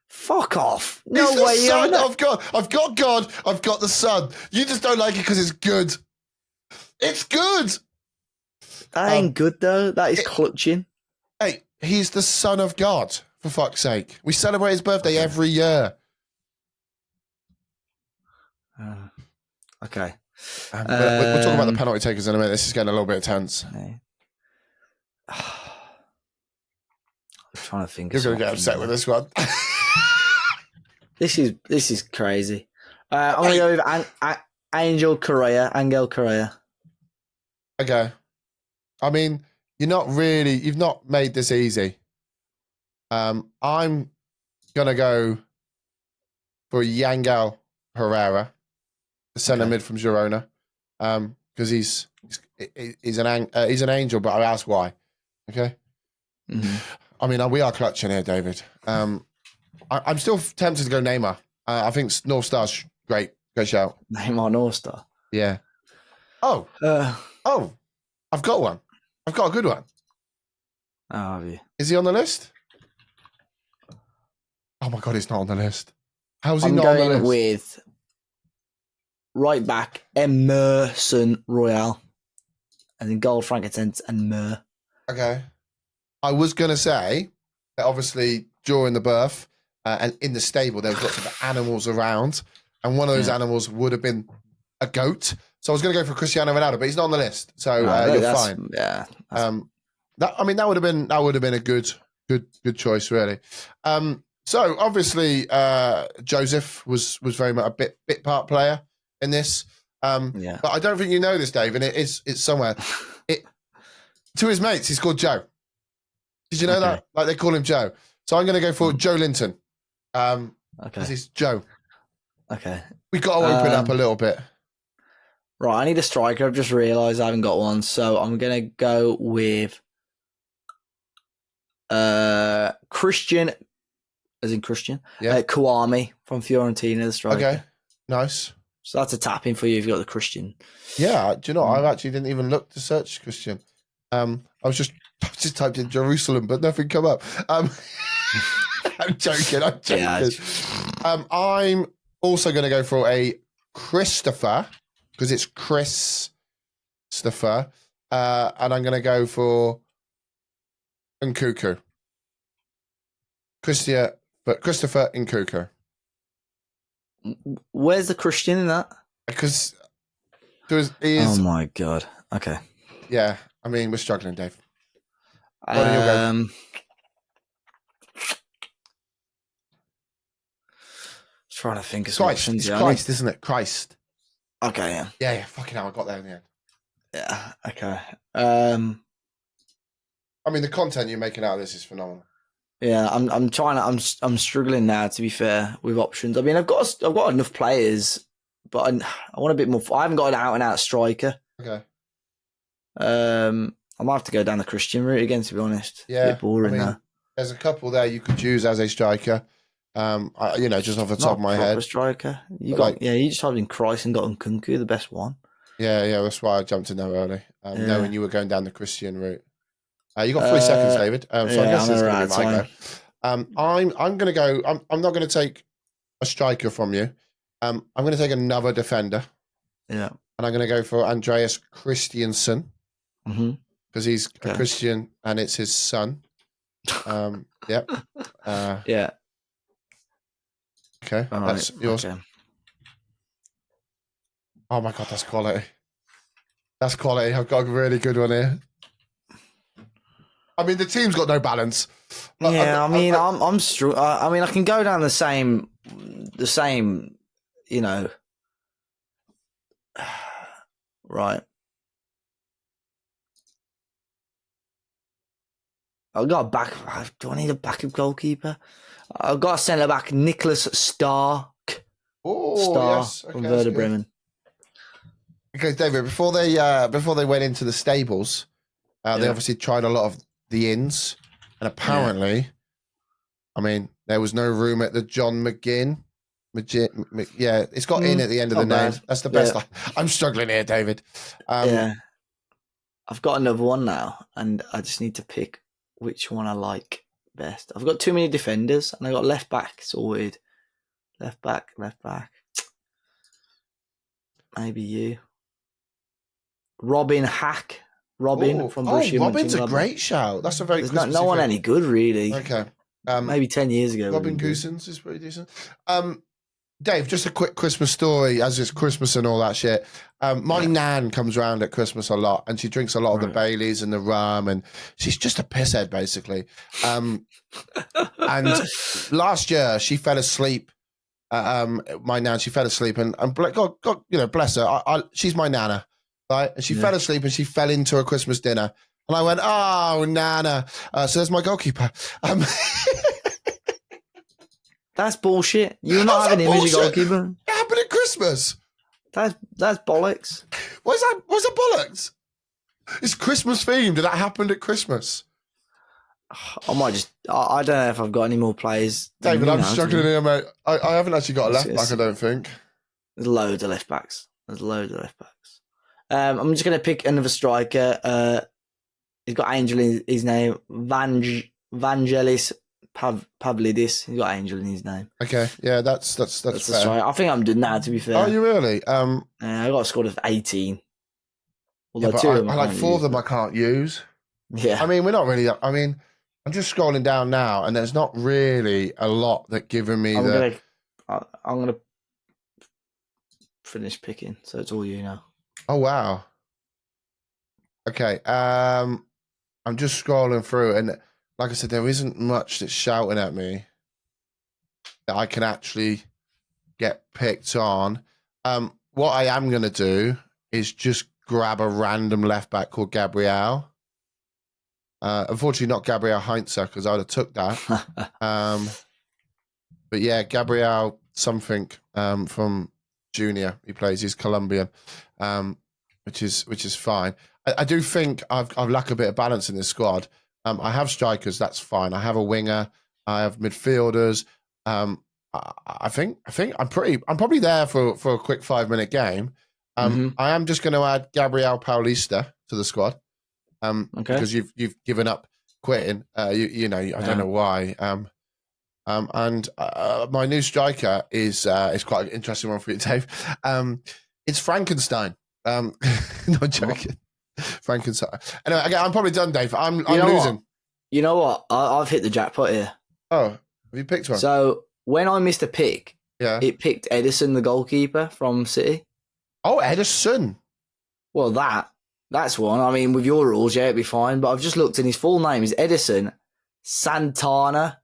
[SPEAKER 2] Fuck off.
[SPEAKER 1] No He's way. The Son of God. I've got God. I've got the Son. You just don't like it because it's good. It's good.
[SPEAKER 2] That ain't good, though. That is clutching.
[SPEAKER 1] Hey, he's the Son of God, for fuck's sake. We celebrate his birthday every year.
[SPEAKER 2] Okay.
[SPEAKER 1] We'll talk about the penalty takers in a minute. This is getting a little bit tense.
[SPEAKER 2] Okay. I'm trying to think.
[SPEAKER 1] You're going to get upset with this one.
[SPEAKER 2] This is crazy. I'm going to go with Angel Correa.
[SPEAKER 1] Okay. I mean, you've not made this easy. I'm going to go for Yangel Herrera, the centre mid from Girona, because he's an angel, but I asked why. Okay.
[SPEAKER 2] Mm-hmm.
[SPEAKER 1] I mean, we are clutching here, David. I'm still tempted to go Neymar. I think North Star's great shout.
[SPEAKER 2] Neymar North Star.
[SPEAKER 1] Yeah. Oh, I've got one. I've got a good one.
[SPEAKER 2] Oh, have you?
[SPEAKER 1] Is he on the list? Oh my God, he's not on the list. How's he
[SPEAKER 2] I'm
[SPEAKER 1] not on the list?
[SPEAKER 2] I'm going with right back Emerson Royale, and then goal frankincense and myrrh.
[SPEAKER 1] Okay. I was going to say that obviously during the birth and in the stable, there was lots of animals around, and one of those animals would have been a goat. So I was going to go for Cristiano Ronaldo, but he's not on the list, so you're fine.
[SPEAKER 2] Yeah.
[SPEAKER 1] That would have been a good choice, really. So obviously Joseph was very much a bit part player in this. But I don't think you know this, Dave, and it's somewhere. To his mates, he's called Joe. Did you know that? Like they call him Joe. So I'm going to go for Joe Linton. Because he's Joe.
[SPEAKER 2] Okay.
[SPEAKER 1] We've got to open up a little bit.
[SPEAKER 2] Right, I need a striker. I've just realised I haven't got one, so I'm going to go with Christian, as in Christian, Kouame from Fiorentina, the striker.
[SPEAKER 1] Okay, nice.
[SPEAKER 2] So that's a tap-in for you if you've got the Christian.
[SPEAKER 1] Yeah, do you know, I actually didn't even look to search Christian. I just typed in Jerusalem, but nothing come up. I'm joking.
[SPEAKER 2] Yeah.
[SPEAKER 1] I'm also going to go for a Christopher, because it's Christopher, and I'm going to go for Nkuku. Christopher Nkuku.
[SPEAKER 2] Where's the Christian in that?
[SPEAKER 1] Because he is.
[SPEAKER 2] Oh my God. Okay.
[SPEAKER 1] Yeah, I mean we're struggling, Dave.
[SPEAKER 2] Trying to think of
[SPEAKER 1] Christ.
[SPEAKER 2] options.
[SPEAKER 1] It's Christ, isn't it? Christ.
[SPEAKER 2] Okay, yeah.
[SPEAKER 1] Yeah, fucking hell, I got there in the end.
[SPEAKER 2] Yeah, okay.
[SPEAKER 1] I mean, the content you're making out of this is phenomenal.
[SPEAKER 2] Yeah, I'm struggling now, to be fair, with options. I mean, I've got enough players, but I want a bit more. I haven't got an out and out striker.
[SPEAKER 1] Okay.
[SPEAKER 2] I might have to go down the Christian route again, to be honest.
[SPEAKER 1] Yeah,
[SPEAKER 2] a bit boring there.
[SPEAKER 1] There's a couple there you could use as a striker. Just off the top of my head.
[SPEAKER 2] Striker. You just typed in Christ and got Nkunku, the best one.
[SPEAKER 1] Yeah, that's why I jumped in there early, knowing you were going down the Christian route. You got 3 seconds, David. So I guess it's going to be my go. I'm going to go. I'm not going to take a striker from you. I'm going to take another defender.
[SPEAKER 2] Yeah.
[SPEAKER 1] And I'm going to go for Andreas Christiansen.
[SPEAKER 2] Because
[SPEAKER 1] he's a Christian and it's his son. Yep.
[SPEAKER 2] Yeah.
[SPEAKER 1] Okay.
[SPEAKER 2] All
[SPEAKER 1] that's
[SPEAKER 2] right.
[SPEAKER 1] yours.
[SPEAKER 2] Okay.
[SPEAKER 1] Oh my God, that's quality. That's quality. I've got a really good one here. I mean, the team's got no balance.
[SPEAKER 2] I'm struggling. I mean, I can go down the same, right. I've got a back. Do I need a backup goalkeeper? I've got a centre back, Nicholas Stark.
[SPEAKER 1] Oh, yes.
[SPEAKER 2] From Werder Bremen.
[SPEAKER 1] Okay, David. Before they went into the stables, they obviously tried a lot of the inns, and apparently, I mean, there was no room at the John McGinn. It's got in at the end of the name.
[SPEAKER 2] Bad.
[SPEAKER 1] That's the best. I'm struggling here, David.
[SPEAKER 2] I've got another one now, and I just need to pick which one I like best. I've got too many defenders, and I got left back sorted. Left back. Maybe you. Robin Hack. From Borussia
[SPEAKER 1] Robin's a great shout. That's a very
[SPEAKER 2] There's no one any good, really.
[SPEAKER 1] Okay.
[SPEAKER 2] Maybe 10 years ago.
[SPEAKER 1] Robin Goosens is pretty decent. Dave, just a quick Christmas story, as it's Christmas and all that shit. My nan comes around at Christmas a lot, and she drinks a lot of the Baileys and the rum, and she's just a pisshead, basically. And last year, she fell asleep. My nan, she fell asleep, and God, bless her. She's my nana, right? And she fell asleep, and she fell into a Christmas dinner. And I went, oh, Nana. So there's my goalkeeper.
[SPEAKER 2] That's bullshit. You're not having him as your goalkeeper.
[SPEAKER 1] It happened at Christmas.
[SPEAKER 2] That's bollocks.
[SPEAKER 1] What's that bollocks? It's Christmas themed, and that happened at Christmas.
[SPEAKER 2] I might just... I don't know if I've got any more players.
[SPEAKER 1] David, I'm struggling here, mate. I haven't actually got a left back, I don't think.
[SPEAKER 2] There's loads of left backs. I'm just going to pick another striker. He's got Angel in his name. Vangelis Pavlidis. He's got Angel in his name.
[SPEAKER 1] Okay, yeah, that's fair.
[SPEAKER 2] Right. I think I'm done now, to be fair.
[SPEAKER 1] Oh, you really?
[SPEAKER 2] I got a score of 18.
[SPEAKER 1] Although two of them I like 4 of them I can't use.
[SPEAKER 2] Yeah.
[SPEAKER 1] I mean, we're not really... I mean, I'm just scrolling down now, and there's not really a lot that given me
[SPEAKER 2] I'm going to finish picking, so it's all you now.
[SPEAKER 1] Oh, wow. Okay, I'm just scrolling through, and like I said, there isn't much that's shouting at me that I can actually get picked on. What I am going to do is just grab a random left back called Gabriel. Unfortunately, not Gabriel Heinzer, because I would have took that. But yeah, Gabriel something from Junior. He plays. He's Colombian, which is fine. I do think I've lack a bit of balance in this squad. I have strikers, that's fine. I have a winger. I have midfielders. I think I'm probably there for a quick 5-minute game. I am just going to add Gabriel Paulista to the squad. Because you've given up quitting. I don't know why. And my new striker is quite an interesting one for you, Dave. It's Frankenstein. Not joking. Frankenstein. Anyway, I'm probably done, Dave. I'm losing.
[SPEAKER 2] What? You know what? I've hit the jackpot here.
[SPEAKER 1] Oh, have you picked one?
[SPEAKER 2] So when I missed a pick, it picked Edison, the goalkeeper from City.
[SPEAKER 1] Oh, Edison.
[SPEAKER 2] Well, that's one. I mean, with your rules, it'd be fine. But I've just looked, and his full name is Edison Santana.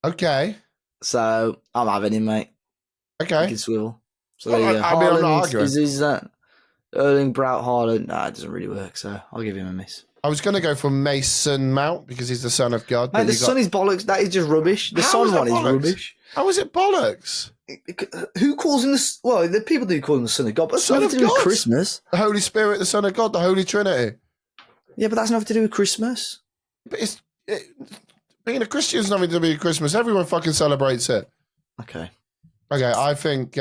[SPEAKER 1] Okay.
[SPEAKER 2] So I'm having him, mate.
[SPEAKER 1] Okay.
[SPEAKER 2] He can swivel. So there you go.
[SPEAKER 1] I'm not arguing.
[SPEAKER 2] Is Erling Braut Haaland? Nah, it doesn't really work. So I'll give him a miss.
[SPEAKER 1] I was going to go for Mason Mount because he's the son of God.
[SPEAKER 2] Mate, the son is bollocks. That is just rubbish. The son one is rubbish.
[SPEAKER 1] How is it bollocks?
[SPEAKER 2] Who calls him the... Well, the people do call him the son of God, but that's nothing to do with Christmas.
[SPEAKER 1] The Holy Spirit, the Son of God, the Holy Trinity.
[SPEAKER 2] Yeah, but that's nothing to do with Christmas.
[SPEAKER 1] But being a Christian is nothing to do with Christmas. Everyone fucking celebrates it.
[SPEAKER 2] Okay.
[SPEAKER 1] I think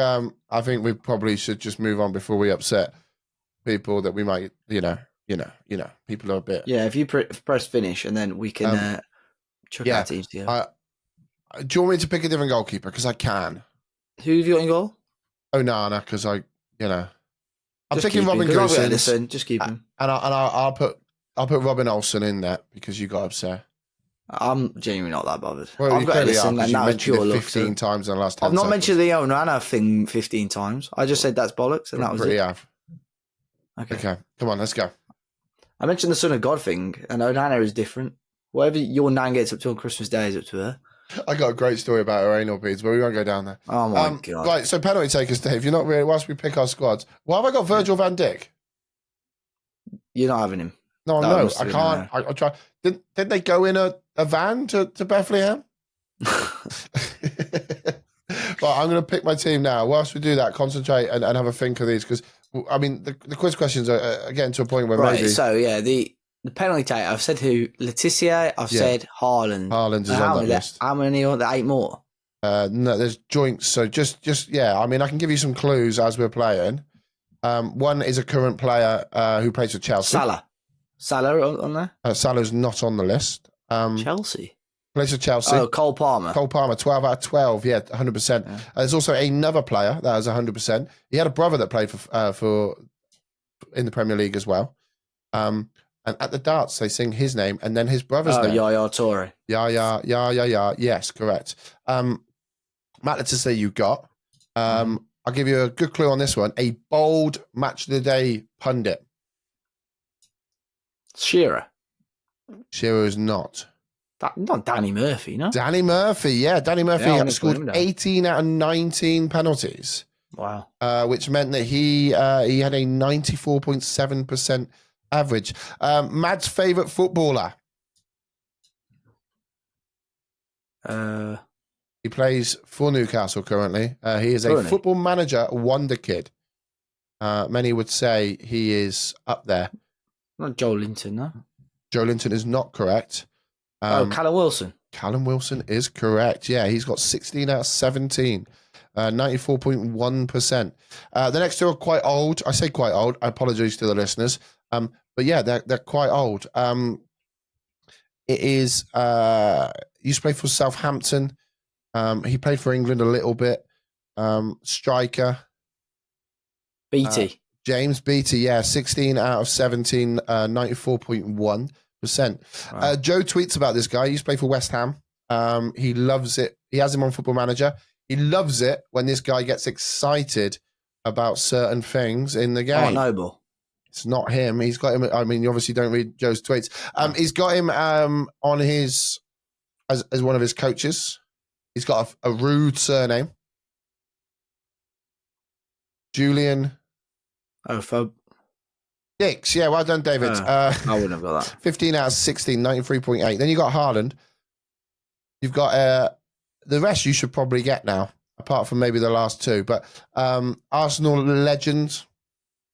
[SPEAKER 1] we probably should just move on before we upset people that we might, people are a bit...
[SPEAKER 2] Yeah, if you press finish and then we can chuck our teams together.
[SPEAKER 1] Do you want me to pick a different goalkeeper? Because I can.
[SPEAKER 2] Who have you got in goal?
[SPEAKER 1] Onana, because I'm taking Robin Gosens.
[SPEAKER 2] Just keep him.
[SPEAKER 1] And I'll put Robin Olsen in there because you got upset.
[SPEAKER 2] I'm genuinely not that bothered.
[SPEAKER 1] Well,
[SPEAKER 2] I've got Edison, and that was pure luck.
[SPEAKER 1] 15 times in the last 10
[SPEAKER 2] I've not
[SPEAKER 1] seconds.
[SPEAKER 2] mentioned the Onana thing 15 times. I just said that's bollocks, and that was it.
[SPEAKER 1] Okay, come on, let's go.
[SPEAKER 2] I mentioned the Son of God thing, and Onana is different. Whatever your nan gets up to on Christmas Day is up to her.
[SPEAKER 1] I got a great story about her anal beads, but we won't go down there.
[SPEAKER 2] Oh my God.
[SPEAKER 1] Right, so penalty takers, Dave. You're not really, whilst we pick our squads, why have I got Virgil van Dijk?
[SPEAKER 2] You're not having him.
[SPEAKER 1] No,
[SPEAKER 2] Oh, it
[SPEAKER 1] no,
[SPEAKER 2] must
[SPEAKER 1] I
[SPEAKER 2] have
[SPEAKER 1] can't.
[SPEAKER 2] been
[SPEAKER 1] I try. Did they go in a van to Bethlehem? Well, I'm going to pick my team now. Whilst we do that, concentrate and have a think of these because, I mean, the quiz questions are getting to a point where
[SPEAKER 2] Right,
[SPEAKER 1] maybe...
[SPEAKER 2] so, yeah, the penalty take, I've said who? Letitia, I've said Haaland.
[SPEAKER 1] Haaland is on that list.
[SPEAKER 2] How many are there? 8 more?
[SPEAKER 1] No, there's joints. So just yeah, I mean, I can give you some clues as we're playing. One is a current player who plays for Chelsea.
[SPEAKER 2] Salah on there?
[SPEAKER 1] Salah's not on the list.
[SPEAKER 2] Chelsea?
[SPEAKER 1] Plays for Chelsea.
[SPEAKER 2] Oh, Cole Palmer.
[SPEAKER 1] 12 out of 12. Yeah, 100%.
[SPEAKER 2] Yeah.
[SPEAKER 1] There's also another player that has 100%. He had a brother that played for in the Premier League as well. And at the darts, they sing his name and then his brother's name.
[SPEAKER 2] Yaya Toure.
[SPEAKER 1] Yeah. Yes, correct. Matt, let's just say you got. I'll give you a good clue on this one. A bold match of the day pundit.
[SPEAKER 2] Shearer.
[SPEAKER 1] Shearer is not.
[SPEAKER 2] Not Danny Murphy, no?
[SPEAKER 1] Danny Murphy, yeah. Danny Murphy scored 18 out of 19 penalties.
[SPEAKER 2] Wow.
[SPEAKER 1] Which meant that he had a 94.7% average. Mad's favourite footballer. He plays for Newcastle currently. He is a football manager wonder kid. Many would say he is up there.
[SPEAKER 2] Not Joe Linton, no?
[SPEAKER 1] Joe Linton is not correct.
[SPEAKER 2] Callum Wilson.
[SPEAKER 1] Callum Wilson is correct. Yeah, he's got 16 out of 17. 94.1%. The next two are quite old. I say quite old. I apologize to the listeners. But yeah, they're quite old. It is used to play for Southampton. He played for England a little bit. Striker.
[SPEAKER 2] Beattie.
[SPEAKER 1] James Beattie, yeah, 16 out of 17, 94.1%. Wow. Joe tweets about this guy. He used to play for West Ham. He loves it. He has him on Football Manager. He loves it when this guy gets excited about certain things in the game.
[SPEAKER 2] Oh, Noble.
[SPEAKER 1] It's not him. He's got him. I mean, you obviously don't read Joe's tweets. He's got him on his as one of his coaches. He's got a rude surname. Julian. Dix. Yeah, well done, David.
[SPEAKER 2] I wouldn't have got that.
[SPEAKER 1] 15 out of 16, 93.8. Then you got Haaland. You've got the rest you should probably get now, apart from maybe the last two. But Arsenal legend,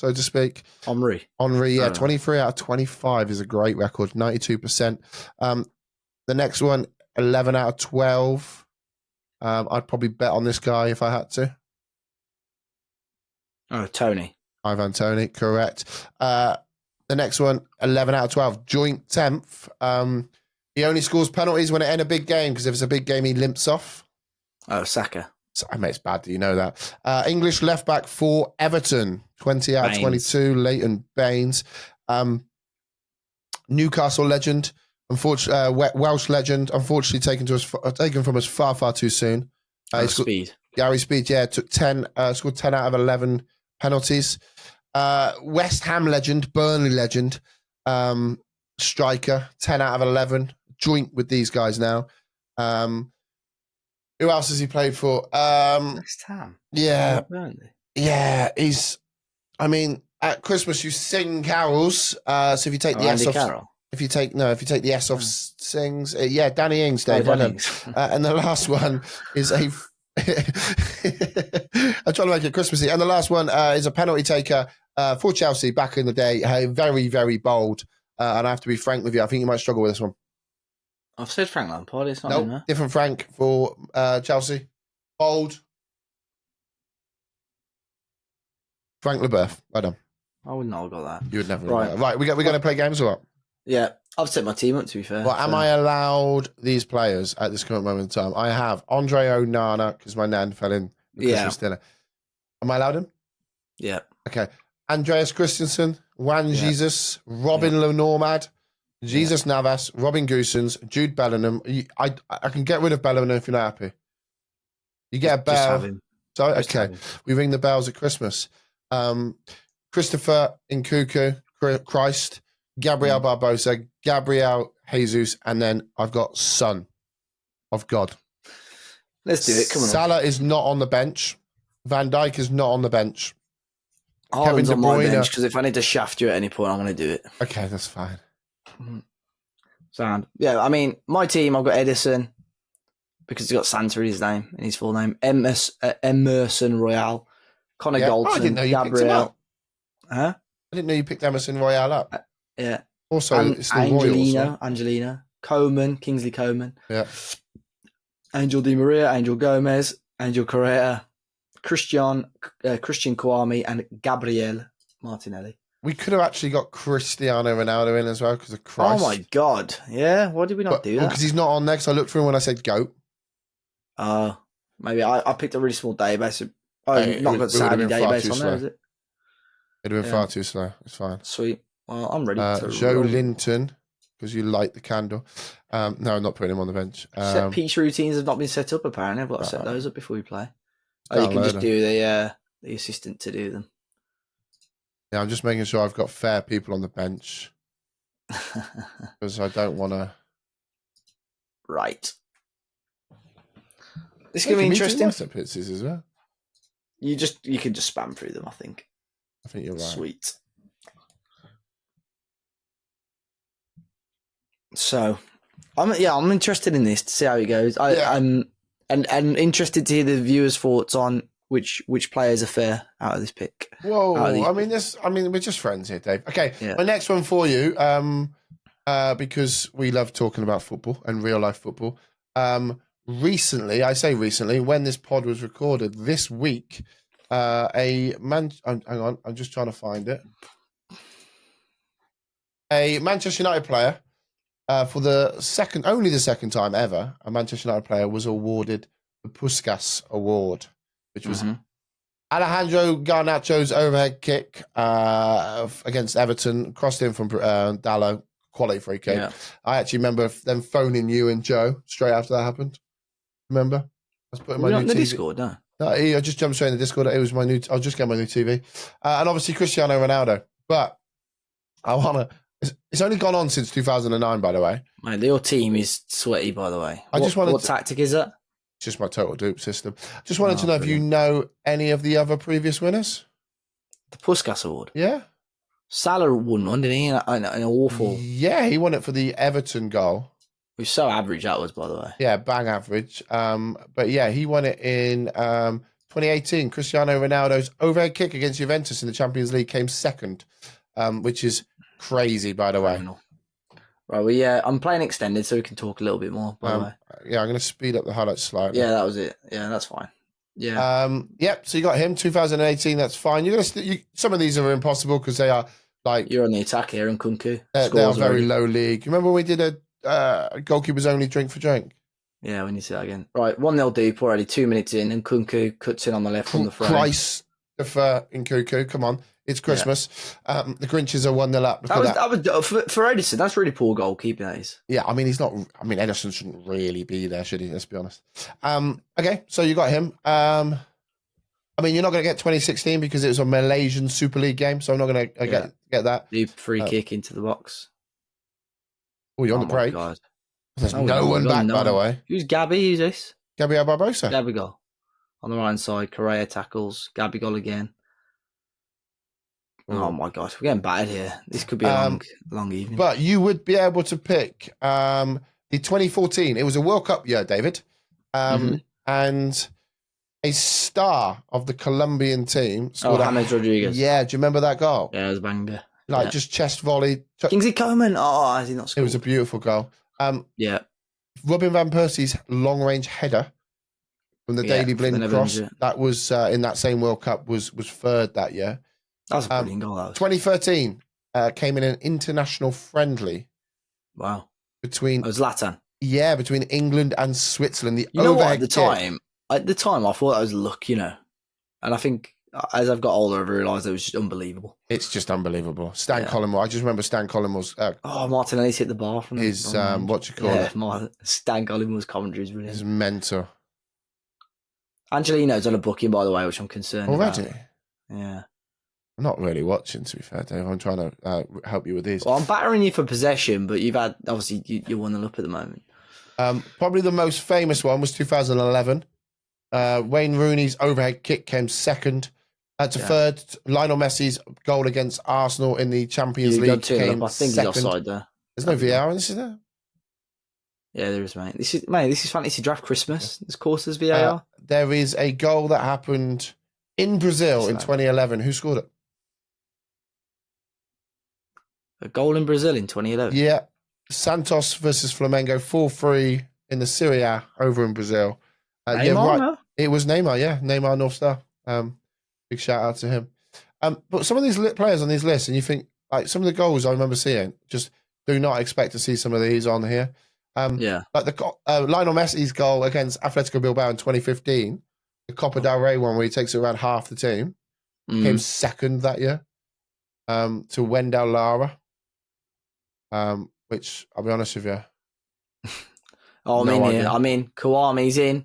[SPEAKER 1] so to speak.
[SPEAKER 2] Henry,
[SPEAKER 1] yeah, 23 out of 25 is a great record, 92%. The next one, 11 out of 12. I'd probably bet on this guy if I had to.
[SPEAKER 2] Oh, Tony.
[SPEAKER 1] Ivan Toney, correct. The next one, 11 out of 12. Joint 10th. He only scores penalties when it ends a big game because if it's a big game, he limps off.
[SPEAKER 2] Oh, Saka.
[SPEAKER 1] So, I mean, it's bad that you know that. English left back for Everton, 20 out of 22. Leighton Baines. Newcastle legend. Unfortunately, Welsh legend. Unfortunately, taken from us far, far too soon.
[SPEAKER 2] Speed.
[SPEAKER 1] Gary Speed, yeah, took 10. Scored 10 out of 11 penalties. West Ham legend, Burnley legend, striker, 10 out of 11. Joint with these guys now. Who else has he played for?
[SPEAKER 2] West Ham.
[SPEAKER 1] Yeah.
[SPEAKER 2] Burnley.
[SPEAKER 1] Yeah, at Christmas you sing carols. So if you take the S off,
[SPEAKER 2] Carroll.
[SPEAKER 1] if you take the S off sings, Danny Ings, Dave. And the last one is a. I'm trying to make it Christmassy. And the last one is a penalty taker for Chelsea back in the day. Very, very bold. And I have to be frank with you. I think you might struggle with this one.
[SPEAKER 2] I've said Frank Lampard. It's not in there.
[SPEAKER 1] Different Frank for Chelsea. Bold. Frank Leboeuf. Well done.
[SPEAKER 2] I would not have got that.
[SPEAKER 1] You would never. Right. We're going to play games or what?
[SPEAKER 2] Yeah. I've set my team up, to be fair.
[SPEAKER 1] Well, am I allowed these players at this current moment in time? I have Andre Onana, because my nan fell in the Christmas dinner. Am I allowed him?
[SPEAKER 2] Yeah.
[SPEAKER 1] Okay. Andreas Christensen, Juan Jesus, Robin Lenormand, Jesus Navas, Robin Goosens, Jude Bellingham. I can get rid of Bellingham if you're not happy. You get a bell.
[SPEAKER 2] Just have him.
[SPEAKER 1] So, okay. We ring the bells at Christmas. Christopher Nkunku, Christ, Gabriel Barbosa, Gabriel Jesus, and then I've got Son of God.
[SPEAKER 2] Let's do it. Come on.
[SPEAKER 1] Salah is not on the bench. Van Dijk is not on the bench.
[SPEAKER 2] Haaland's on my bench because if I need to shaft you at any point, I'm going to do it.
[SPEAKER 1] Okay, that's fine.
[SPEAKER 2] Sound. Yeah, I mean, my team, I've got Edison because he's got Santa in his name, in his full name. Emerson Royale, Connor Goldson,
[SPEAKER 1] I didn't know you picked him up.
[SPEAKER 2] Huh?
[SPEAKER 1] I didn't know you picked Emerson Royale up.
[SPEAKER 2] Yeah.
[SPEAKER 1] Also, it's the Royals.
[SPEAKER 2] Angelino, Coleman, Kingsley Coleman.
[SPEAKER 1] Yeah.
[SPEAKER 2] Angel Di Maria, Angel Gomez, Angel Correa, Christian Kouame, and Gabriel Martinelli.
[SPEAKER 1] We could have actually got Cristiano Ronaldo in as well because of Christ.
[SPEAKER 2] Oh my God. Yeah, why did we not do that?
[SPEAKER 1] Because he's not on there, because I looked for him when I said GOAT.
[SPEAKER 2] Maybe I picked a really small database. Not got Saudi database on there, is it?
[SPEAKER 1] It'd have been far too slow. It's fine.
[SPEAKER 2] Sweet. Well, I'm ready to
[SPEAKER 1] Joe Linton, because you light the candle. No, I'm not putting him on the bench.
[SPEAKER 2] Set piece routines have not been set up, apparently. I've got to set those up before we play. You can just do the assistant to do them.
[SPEAKER 1] Yeah, I'm just making sure I've got fair people on the bench. Because I don't want to...
[SPEAKER 2] Right. This is going to be interesting.
[SPEAKER 1] Pizzas as well.
[SPEAKER 2] You can just spam through them, I think.
[SPEAKER 1] I think you're right.
[SPEAKER 2] Sweet. So, I'm interested in this to see how it goes. I'm interested to hear the viewers' thoughts on which players are fair out of this pick.
[SPEAKER 1] Whoa! We're just friends here, Dave. Okay, my next one for you, because we love talking about football and real life football. Recently, when this pod was recorded this week, hang on, I'm just trying to find it. A Manchester United player, for only the second time ever, a Manchester United player was awarded the Puskas Award, which was Alejandro Garnacho's overhead kick against Everton, crossed in from Dallo, quality free kick. Yeah. I actually remember them phoning you and Joe straight after that happened. Remember? I was putting my new TV.
[SPEAKER 2] Discord, no?
[SPEAKER 1] No, I just jumped straight in the Discord. It was my new. I'll just get my new TV, and obviously Cristiano Ronaldo. But I wanna. It's only gone on since 2009, by the way.
[SPEAKER 2] Mate, your team is sweaty, by the way. What tactic is that?
[SPEAKER 1] It's just my total dupe system. Just wanted to know if you know any of the other previous winners.
[SPEAKER 2] The Puskas Award.
[SPEAKER 1] Yeah. Salah
[SPEAKER 2] won one, didn't he? An awful.
[SPEAKER 1] Yeah, he won it for the Everton goal.
[SPEAKER 2] It was so average that was, by the way.
[SPEAKER 1] Yeah, bang average. But yeah, he won it in 2018. Cristiano Ronaldo's overhead kick against Juventus in the Champions League came second, which is crazy, by the way.
[SPEAKER 2] Right, I'm playing extended, so we can talk a little bit more, by the way.
[SPEAKER 1] Yeah, I'm going to speed up the highlights slightly.
[SPEAKER 2] Yeah, that was it. Yeah, that's fine. Yeah.
[SPEAKER 1] So you got him, 2018, that's fine. You're gonna some of these are impossible because they are like...
[SPEAKER 2] You're on the attack here in Kunku.
[SPEAKER 1] They are very low league. Remember when we did a goalkeepers only drink for drink?
[SPEAKER 2] Yeah, we need to see that again. Right, 1-0 deep already, 2 minutes in, and Kunku cuts in on the left from the front.
[SPEAKER 1] Christopher in Kunku, come on. It's Christmas. Yeah. The Grinches are 1-0 up.
[SPEAKER 2] That was for Edison. That's really poor goalkeeping. That is.
[SPEAKER 1] Yeah, I mean, he's not. I mean, Edison shouldn't really be there, should he? Let's be honest. Okay, so you got him. I mean, you're not going to get 2016 because it was a Malaysian Super League game, so I'm not going to get that.
[SPEAKER 2] Deep free kick into the box.
[SPEAKER 1] Oh, you're on the break. God. There's no one back, by the way.
[SPEAKER 2] Who's Gabby? Who's this?
[SPEAKER 1] Gabriel Barbosa.
[SPEAKER 2] Gabby goal on the right side. Correa tackles. Gabby goal again. Oh my gosh, we're getting battered here. This could be a long evening.
[SPEAKER 1] But you would be able to pick the 2014. It was a World Cup year, David. And a star of the Colombian team.
[SPEAKER 2] James Rodriguez.
[SPEAKER 1] Yeah, do you remember that goal?
[SPEAKER 2] Yeah, it was a banger.
[SPEAKER 1] Just chest volley.
[SPEAKER 2] Kingsley Coleman. Oh, has he not scored?
[SPEAKER 1] It was a beautiful goal.
[SPEAKER 2] Yeah.
[SPEAKER 1] Robin Van Persie's long-range header from the Daily Blind cross. That was in that same World Cup was third that year.
[SPEAKER 2] That was a brilliant goal.
[SPEAKER 1] 2013 came in an international friendly.
[SPEAKER 2] Wow.
[SPEAKER 1] It
[SPEAKER 2] was Zlatan.
[SPEAKER 1] Yeah, between England and Switzerland.
[SPEAKER 2] You know what? At the time, I thought that was luck, And I think as I've got older, I've realised it was just unbelievable.
[SPEAKER 1] It's just unbelievable. Stan Collymore. I just remember Stan Collymore's...
[SPEAKER 2] Martinelli's hit the bar from
[SPEAKER 1] his, what you call it?
[SPEAKER 2] Stan Collymore's commentary is brilliant.
[SPEAKER 1] His mentor.
[SPEAKER 2] Angelino's on a booking, by the way, which I'm concerned about.
[SPEAKER 1] Already?
[SPEAKER 2] Yeah.
[SPEAKER 1] I'm not really watching, to be fair, Dave. I'm trying to help you with these.
[SPEAKER 2] Well, I'm battering you for possession, but you've had, obviously, you're 1-0 up at the moment.
[SPEAKER 1] Probably the most famous one was 2011. Wayne Rooney's overhead kick came second. That's a third. Lionel Messi's goal against Arsenal in the Champions League came
[SPEAKER 2] I think
[SPEAKER 1] second.
[SPEAKER 2] he's offside there.
[SPEAKER 1] There's no VAR in this, is there?
[SPEAKER 2] Yeah, there is, mate. This is fantasy draft Christmas. Of course, there's VAR.
[SPEAKER 1] There is a goal that happened in Brazil in 2011. Who scored it?
[SPEAKER 2] A goal in Brazil in 2011.
[SPEAKER 1] Yeah, Santos versus Flamengo, 4-3 in the Serie A over in Brazil.
[SPEAKER 2] Neymar,
[SPEAKER 1] yeah, right.
[SPEAKER 2] No?
[SPEAKER 1] It was Neymar. Yeah, Neymar North Star. Big shout out to him. But some of these players on these lists, and you think like some of the goals I remember seeing, just do not expect to see some of these on here. Like the Lionel Messi's goal against Atletico Bilbao in 2015, the Copa del Rey one where he takes around half the team, came second that year to Wendell Lara, which I'll be honest with you.
[SPEAKER 2] I mean, Kawami's in.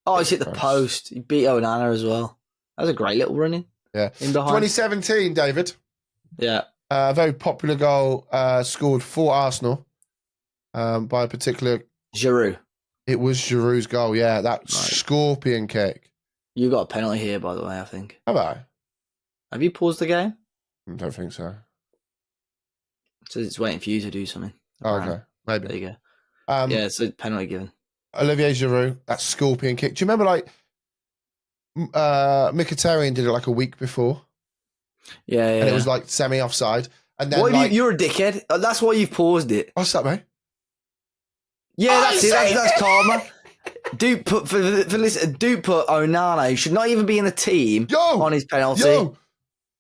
[SPEAKER 2] Oh, he's hit the post. He beat Onana as well. That was a great little running.
[SPEAKER 1] Yeah. 2017, David.
[SPEAKER 2] Yeah.
[SPEAKER 1] Very popular goal scored for Arsenal by a particular...
[SPEAKER 2] Giroud.
[SPEAKER 1] It was Giroud's goal, yeah. That scorpion kick.
[SPEAKER 2] You got a penalty here, by the way, I think.
[SPEAKER 1] Have I?
[SPEAKER 2] Have you paused the game?
[SPEAKER 1] I don't think so.
[SPEAKER 2] So it's waiting for you to do something.
[SPEAKER 1] Oh, okay. Maybe.
[SPEAKER 2] There you go. Yeah, it's a penalty given.
[SPEAKER 1] Olivier Giroud, that scorpion kick. Do you remember, like, Mkhitaryan did it like a week before?
[SPEAKER 2] Yeah.
[SPEAKER 1] And it was like semi-offside. And then
[SPEAKER 2] you're a dickhead. That's why you've paused it.
[SPEAKER 1] What's that, mate?
[SPEAKER 2] Yeah, that's it. That's karma. Dupe put Dupe put Onana, who should not even be in the team, on his penalty.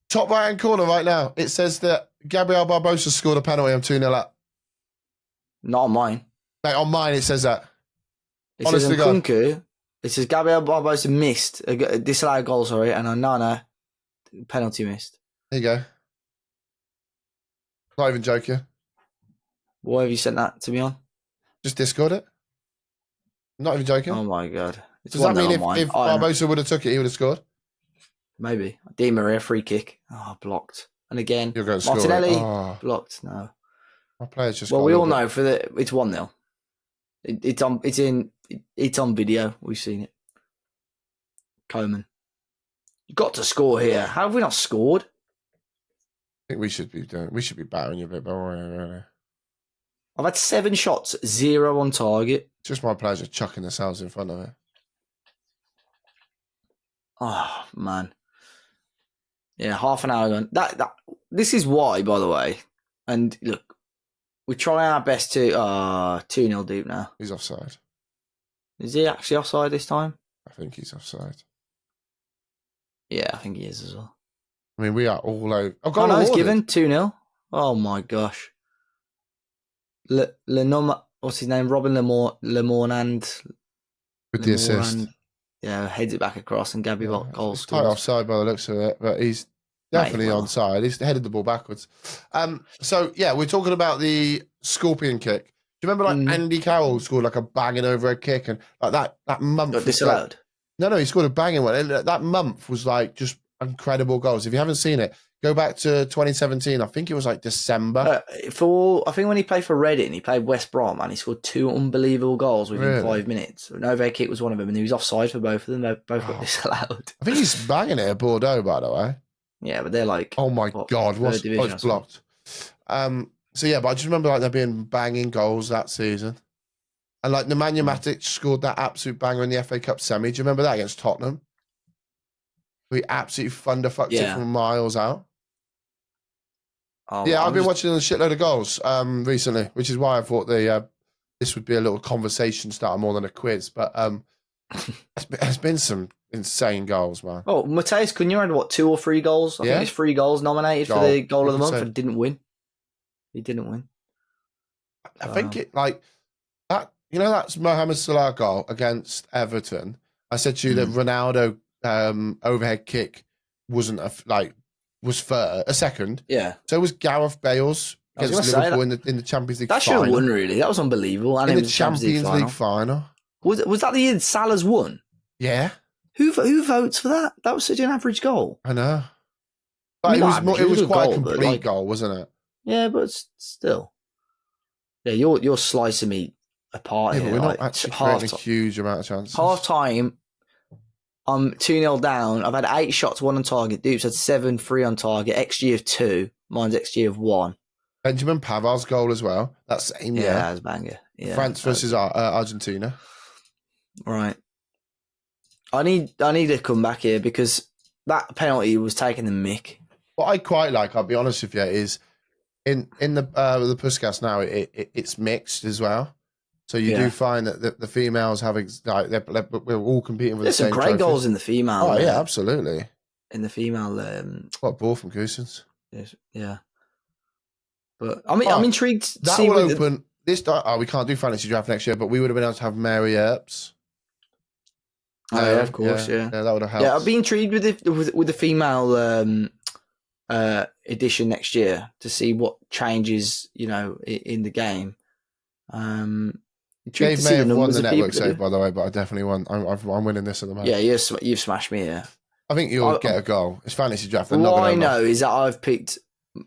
[SPEAKER 1] Top right hand corner right now. It says that Gabriel Barbosa scored a penalty. I'm 2-0 up.
[SPEAKER 2] Not on mine.
[SPEAKER 1] Mate, on mine it says that.
[SPEAKER 2] It says Nkunku. It says Gabriel Barbosa missed a disallowed goal, and Onana penalty missed.
[SPEAKER 1] There you go. Not even joking.
[SPEAKER 2] Why have you sent that to me on?
[SPEAKER 1] Just Discord it. Not even joking.
[SPEAKER 2] Oh my god!
[SPEAKER 1] Does that mean if Barbosa would have took it, he would have scored?
[SPEAKER 2] Maybe. Di Maria free kick. Oh, blocked. And again,
[SPEAKER 1] you're going to
[SPEAKER 2] Martinelli
[SPEAKER 1] score
[SPEAKER 2] blocked. No.
[SPEAKER 1] My players just.
[SPEAKER 2] Well, we all know it's 1-0. It's on video. We've seen it. Coman. You got to score here. How have we not scored?
[SPEAKER 1] I think we should be battering you a bit, but really.
[SPEAKER 2] I've had 7 shots, 0 on target.
[SPEAKER 1] It's just my players are chucking themselves in front of it.
[SPEAKER 2] Oh man. Yeah, half an hour gone. This is why, by the way. And look, we try our best to 2-0 Doop now.
[SPEAKER 1] He's offside.
[SPEAKER 2] Is he actually offside this time?
[SPEAKER 1] I think he's offside.
[SPEAKER 2] Yeah, I think he is as well.
[SPEAKER 1] I mean, we are all over.
[SPEAKER 2] Oh, no, he's given 2-0. Oh my gosh. What's his name? Robin Lemornand.
[SPEAKER 1] With the assist.
[SPEAKER 2] Yeah, heads it back across and Gabby goal
[SPEAKER 1] scores. Quite offside by the looks of it, but he's definitely onside. He's headed the ball backwards. So, yeah, we're talking about the scorpion kick. Do you remember, like, Andy Carroll scored, like, a banging overhead kick? And, like, that month...
[SPEAKER 2] Got disallowed?
[SPEAKER 1] No, he scored a banging one. That month was, like, just incredible goals. If you haven't seen it, go back to 2017. I think it was, like, December.
[SPEAKER 2] I think when he played for Reading, he played West Brom, and he scored 2 unbelievable goals within 5 minutes. An overhead kick was one of them, and he was offside for both of them. They both got disallowed.
[SPEAKER 1] I think he's banging it at Bordeaux, by the way.
[SPEAKER 2] Yeah, but they're like...
[SPEAKER 1] Oh, my God. What's blocked? So, yeah, but I just remember, like, there being banging goals that season. And, like, Nemanja Matic scored that absolute banger in the FA Cup semi. Do you remember that against Tottenham? We absolutely thunderfucked it from miles out. Oh, yeah, I've been watching a shitload of goals recently, which is why I thought this would be a little conversation starter more than a quiz. But it's been some insane goals, man.
[SPEAKER 2] Oh, Mateus Cunha had, 2 or 3 goals? I think he's 3 goals nominated for the goal of the month and didn't win. He didn't win.
[SPEAKER 1] I think it, like, that. You know, that's Mohamed Salah goal against Everton. I said to you that Ronaldo overhead kick wasn't was a second.
[SPEAKER 2] Yeah.
[SPEAKER 1] So it was Gareth Bale's against Liverpool in the Champions League final.
[SPEAKER 2] That should have won, really. That was unbelievable. And
[SPEAKER 1] in the Champions League final.
[SPEAKER 2] Was that the year Salah's won?
[SPEAKER 1] Yeah.
[SPEAKER 2] Who votes for that? That was such an average goal.
[SPEAKER 1] I know. But it was quite a complete goal, wasn't it?
[SPEAKER 2] Yeah, but still. Yeah, you're slicing me apart here.
[SPEAKER 1] But we're not actually creating a huge amount of chances.
[SPEAKER 2] Half time, I'm 2-0 down. I've had 8 shots, 1 on target. Doop's had 7, 3 on target. XG of 2. Mine's XG of 1.
[SPEAKER 1] Benjamin Pavar's goal as well. That's same,
[SPEAKER 2] yeah. That was banger. Yeah,
[SPEAKER 1] France versus Argentina.
[SPEAKER 2] Right. I need to come back here because that penalty was taking the mick.
[SPEAKER 1] What I quite like, I'll be honest with you, is in the Puskas now, it's mixed as well. So you do find that the females having we're all competing for the same.
[SPEAKER 2] There's some great goals in the female.
[SPEAKER 1] Oh yeah, absolutely.
[SPEAKER 2] In the female,
[SPEAKER 1] what a ball from Cousins.
[SPEAKER 2] Yeah. But I'm intrigued.
[SPEAKER 1] That will open this. We can't do fantasy draft next year, but we would have been able to have Mary Earps.
[SPEAKER 2] Oh yeah, of course, yeah.
[SPEAKER 1] That would have helped.
[SPEAKER 2] Yeah, I'd be intrigued with the female edition next year to see what changes, in the game.
[SPEAKER 1] Dave may have won the network save, by the way, but I definitely won. I'm winning this at the moment.
[SPEAKER 2] Yeah, you've smashed me here.
[SPEAKER 1] I think you'll get a goal. It's fantasy draft.
[SPEAKER 2] What I know is that I've picked, I'm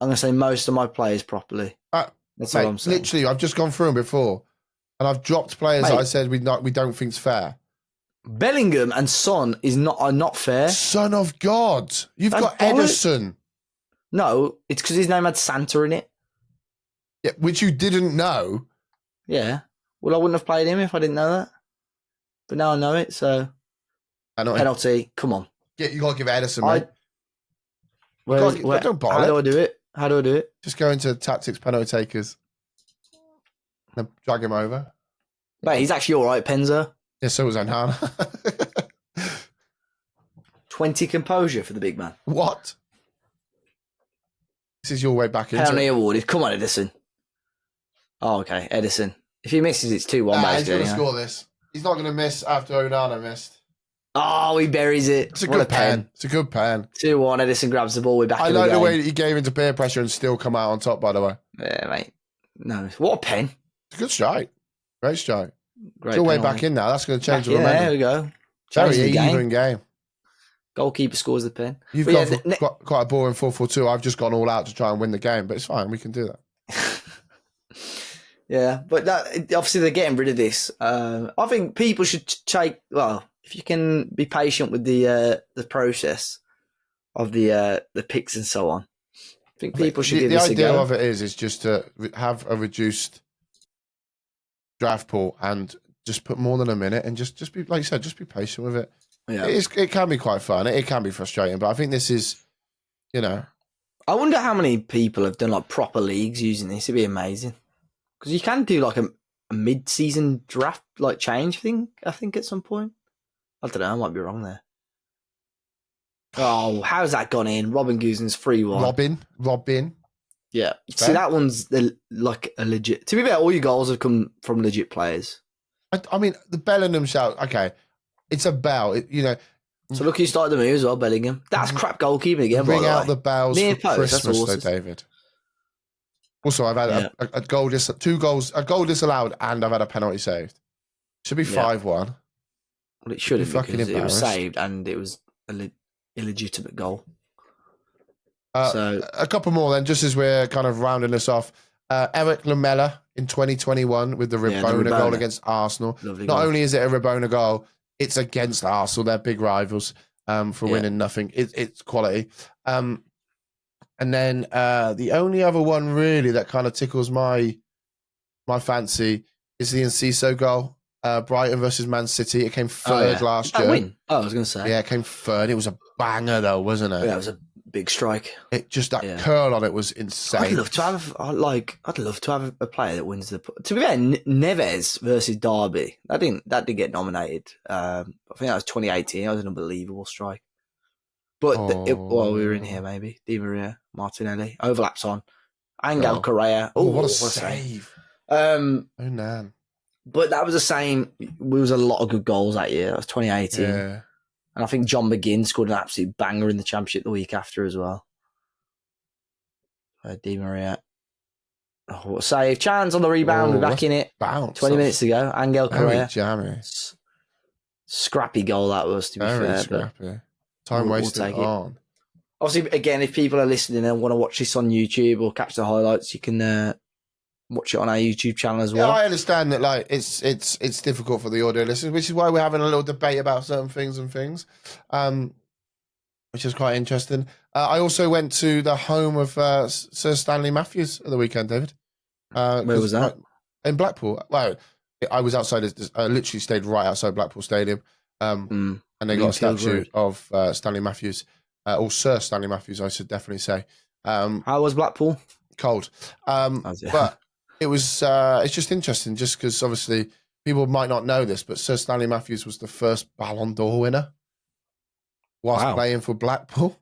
[SPEAKER 2] going to say, most of my players properly. That's what I'm saying.
[SPEAKER 1] Literally, I've just gone through them before, and I've dropped players that I said we don't think's fair.
[SPEAKER 2] Bellingham and Son are not fair.
[SPEAKER 1] Son of God. You've got Edison.
[SPEAKER 2] No, it's because his name had Santa in it.
[SPEAKER 1] Yeah, which you didn't know.
[SPEAKER 2] Yeah. Well, I wouldn't have played him if I didn't know that. But now I know it, so... Penalty, come on.
[SPEAKER 1] Yeah, you got to give Edison, mate.
[SPEAKER 2] Don't bother. How do I do it?
[SPEAKER 1] Just go into tactics, penalty takers. And drag him over.
[SPEAKER 2] Mate, he's actually all right, Penza.
[SPEAKER 1] Yeah, so was Anhana.
[SPEAKER 2] 20 composure for the big man.
[SPEAKER 1] What? This is your way back into
[SPEAKER 2] penalty awarded. Come on, Edison. Oh, okay, Edison. If he misses, it's 2-1.
[SPEAKER 1] He's going to score this. He's not going to miss after Onana missed.
[SPEAKER 2] Oh, he buries it.
[SPEAKER 1] It's a good pen. It's a good pen.
[SPEAKER 2] 2-1. Edison grabs the ball. We're back.
[SPEAKER 1] I like the way that he gave into peer pressure and still come out on top, by the way.
[SPEAKER 2] Yeah, mate. No, what a pen.
[SPEAKER 1] It's a good strike. Great strike. Great. It's your way back in now. That's going to change the momentum.
[SPEAKER 2] There we go.
[SPEAKER 1] Very even game.
[SPEAKER 2] Goalkeeper scores the pen.
[SPEAKER 1] You've got quite a boring 4-4-2. I've just gone all out to try and win the game, but it's fine. We can do that.
[SPEAKER 2] Yeah, but obviously they're getting rid of this. I think people should take. Well, if you can be patient with the process of the picks and so on, I think people should give this a go.
[SPEAKER 1] The idea of it is just to have a reduced draft pool and just put more than a minute and just be, like you said, just be patient with it. Yeah, it can be quite fun. It can be frustrating, but I think this is, I
[SPEAKER 2] wonder how many people have done like proper leagues using this. It'd be amazing. Because you can do like a mid-season draft like change thing, I think, at some point. I don't know, I might be wrong there. Oh, how's that gone in? Robin Guzman's 3-1.
[SPEAKER 1] Robin.
[SPEAKER 2] Yeah. See, that one's like a legit... To be fair, all your goals have come from legit players.
[SPEAKER 1] I mean, the Bellingham shout, okay, it's a bell,
[SPEAKER 2] So look who started the move as well, Bellingham. That's crap goalkeeping again,
[SPEAKER 1] Bring out the bells for Christmas, though, David. Also, I've had a goal a goal disallowed, and I've had a penalty saved. Should be 5-1.
[SPEAKER 2] Well, it should have, because it was saved and it was an illegitimate goal.
[SPEAKER 1] So a couple more then, just as we're kind of rounding this off. Eric Lamela in 2021 with the Rabona goal against Arsenal. Lovely Not only is it a Rabona goal, it's against Arsenal. They're big rivals for winning nothing. It's quality. And then the only other one really that kind of tickles my fancy is the Enciso goal. Brighton versus Man City. It came third last year.
[SPEAKER 2] Win? Oh, I was going to say.
[SPEAKER 1] Yeah, it came third. It was a banger though, wasn't it?
[SPEAKER 2] Yeah, it was a big strike.
[SPEAKER 1] It just curl on it was insane.
[SPEAKER 2] I'd love to have a player that wins the. To be fair, Neves versus Derby. That did get nominated. I think that was 2018. That was an unbelievable strike. But we were in here, maybe. Di Maria, Martinelli. Overlaps on. Angel Correa.
[SPEAKER 1] Oh, what a save. Man.
[SPEAKER 2] But that was the same. There was a lot of good goals that year. That was 2018.
[SPEAKER 1] Yeah.
[SPEAKER 2] And I think John McGinn scored an absolute banger in the Championship the week after as well. Di Maria. Oh, what a save. Chance on the rebound. We're back in it.
[SPEAKER 1] Bounce.
[SPEAKER 2] 20 minutes ago. Angel Correa.
[SPEAKER 1] Jammy.
[SPEAKER 2] Scrappy goal that was, to be fair.
[SPEAKER 1] Scrappy. Time wasted on.
[SPEAKER 2] Obviously, again, if people are listening and want to watch this on YouTube or catch the highlights, you can watch it on our YouTube channel as
[SPEAKER 1] Yeah,
[SPEAKER 2] well.
[SPEAKER 1] I understand that like it's difficult for the audio listeners, which is why we're having a little debate about certain things, which is quite interesting. I also went to the home of Sir Stanley Matthews at the weekend, David.
[SPEAKER 2] Where was that?
[SPEAKER 1] In Blackpool. Well, I was outside. I literally stayed right outside Blackpool Stadium, and they got a statue of Stanley Matthews, or Sir Stanley Matthews, I should definitely say.
[SPEAKER 2] How was Blackpool?
[SPEAKER 1] Cold, but it was. It's just interesting, just because obviously people might not know this, but Sir Stanley Matthews was the first Ballon d'Or winner whilst playing for Blackpool.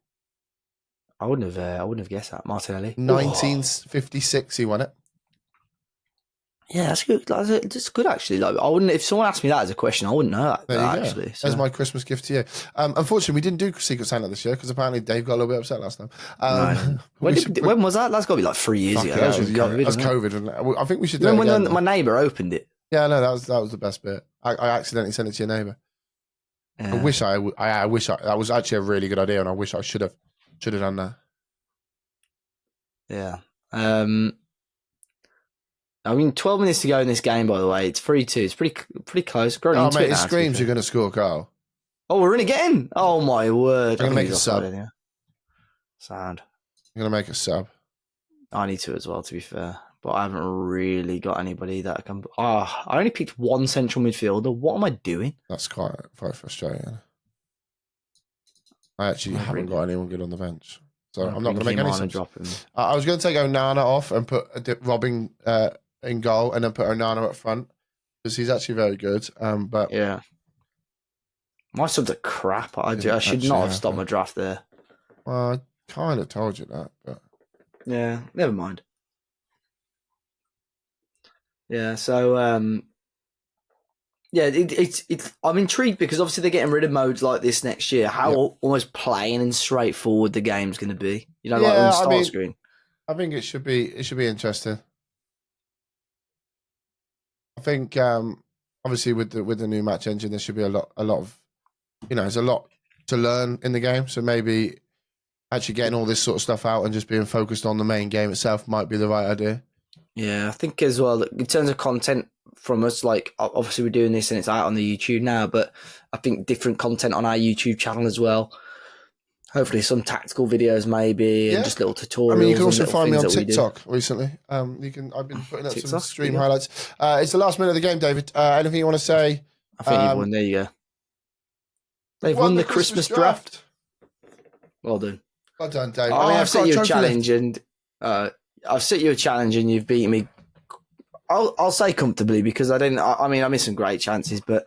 [SPEAKER 2] I wouldn't have guessed that. Martinelli.
[SPEAKER 1] 1956, he won it.
[SPEAKER 2] Yeah, that's good. That's good, actually. Like, I wouldn't. If someone asked me that as a question, I wouldn't know that.
[SPEAKER 1] There you
[SPEAKER 2] actually,
[SPEAKER 1] go. So. That's my Christmas gift to you. Unfortunately, we didn't do Secret Santa this year because apparently Dave got a little bit upset last time.
[SPEAKER 2] No. When was that? That's got to be like 3 years ago.
[SPEAKER 1] That was COVID. I think we should do it
[SPEAKER 2] when my neighbour opened it.
[SPEAKER 1] Yeah, no, that was the best bit. I accidentally sent it to your neighbour. Yeah. I wish that was actually a really good idea, and I wish I should have done that.
[SPEAKER 2] Yeah. I mean, 12 minutes to go in this game, by the way. It's 3-2. It's pretty close.
[SPEAKER 1] Oh, mate, it screams you're going to score a goal.
[SPEAKER 2] Oh, we're in again? Oh, my word.
[SPEAKER 1] I'm going to make a sub.
[SPEAKER 2] Sound.
[SPEAKER 1] I'm going to make a sub.
[SPEAKER 2] I need to as well, to be fair. But I haven't really got anybody that can... I only picked one central midfielder. What am I doing?
[SPEAKER 1] That's quite frustrating. I actually haven't got anyone good on the bench. So I'm not going to make any sense. I was going to take Onana off and put Robin in goal and then put Onana up front because he's actually very good. But
[SPEAKER 2] yeah, my subs are crap. I should not have stopped my draft there.
[SPEAKER 1] Well, I kind of told you that, but
[SPEAKER 2] yeah, never mind. Yeah, so yeah, it's. I'm intrigued because obviously they're getting rid of modes like this next year. How almost plain and straightforward the game's going to be, like on the start screen.
[SPEAKER 1] I think it should be interesting. I think obviously with the new match engine, there should be a lot of, there's a lot to learn in the game. So maybe actually getting all this sort of stuff out and just being focused on the main game itself might be the right idea.
[SPEAKER 2] Yeah, I think as well, in terms of content from us, like obviously we're doing this and it's out on the YouTube now, but I think different content on our YouTube channel as well. Hopefully some tactical videos maybe and just little tutorials.
[SPEAKER 1] I mean, you can also find me on TikTok recently. I've been putting up some stream highlights. It's the last minute of the game, David. Anything you want to say?
[SPEAKER 2] I think you've won. There you go. They've won the Christmas draft. Well done.
[SPEAKER 1] Well done, Dave.
[SPEAKER 2] I mean, I've set you a challenge I've set you a challenge and you've beaten me. I'll say comfortably because I didn't. I mean, I missed some great chances, but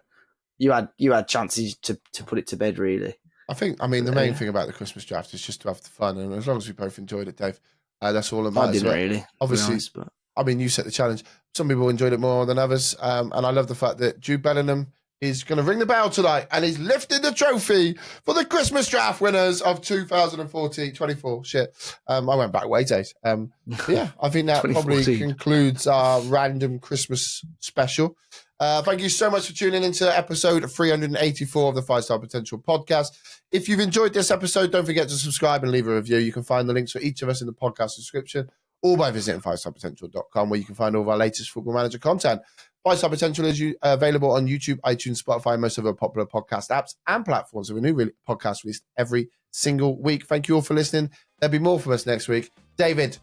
[SPEAKER 2] you had chances to put it to bed, really.
[SPEAKER 1] I mean, the main thing about the Christmas draft is just to have the fun, and as long as we both enjoyed it, Dave, that's all that matters.
[SPEAKER 2] I didn't really,
[SPEAKER 1] obviously.
[SPEAKER 2] Honest, but...
[SPEAKER 1] I mean, you set the challenge. Some people enjoyed it more than others, and I love the fact that Jude Bellingham is going to ring the bell tonight, and he's lifted the trophy for the Christmas draft winners of 2024. Shit, I went back way days. Yeah, I think that probably concludes our random Christmas special. Thank you so much for tuning into episode 384 of the 5-Star Potential podcast. If you've enjoyed this episode, don't forget to subscribe and leave a review. You can find the links for each of us in the podcast description or by visiting 5starpotential.com, where you can find all of our latest Football Manager content. 5-Star Potential is available on YouTube, iTunes, Spotify, most of our popular podcast apps and platforms. So a new podcast released every single week. Thank you all for listening. There'll be more from us next week. David,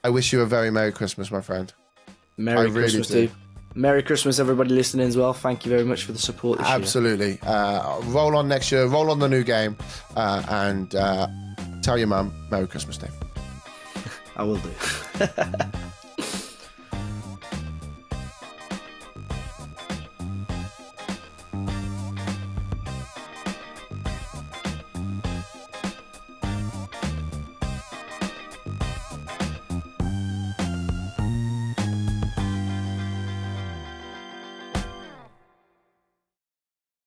[SPEAKER 1] I wish you a very Merry Christmas, my friend.
[SPEAKER 2] Merry Christmas, dude. Merry Christmas, everybody listening as well. Thank you very much for the support this year.
[SPEAKER 1] Absolutely. Roll on next year, roll on the new game, and tell your mum Merry Christmas, Dave.
[SPEAKER 2] I will do.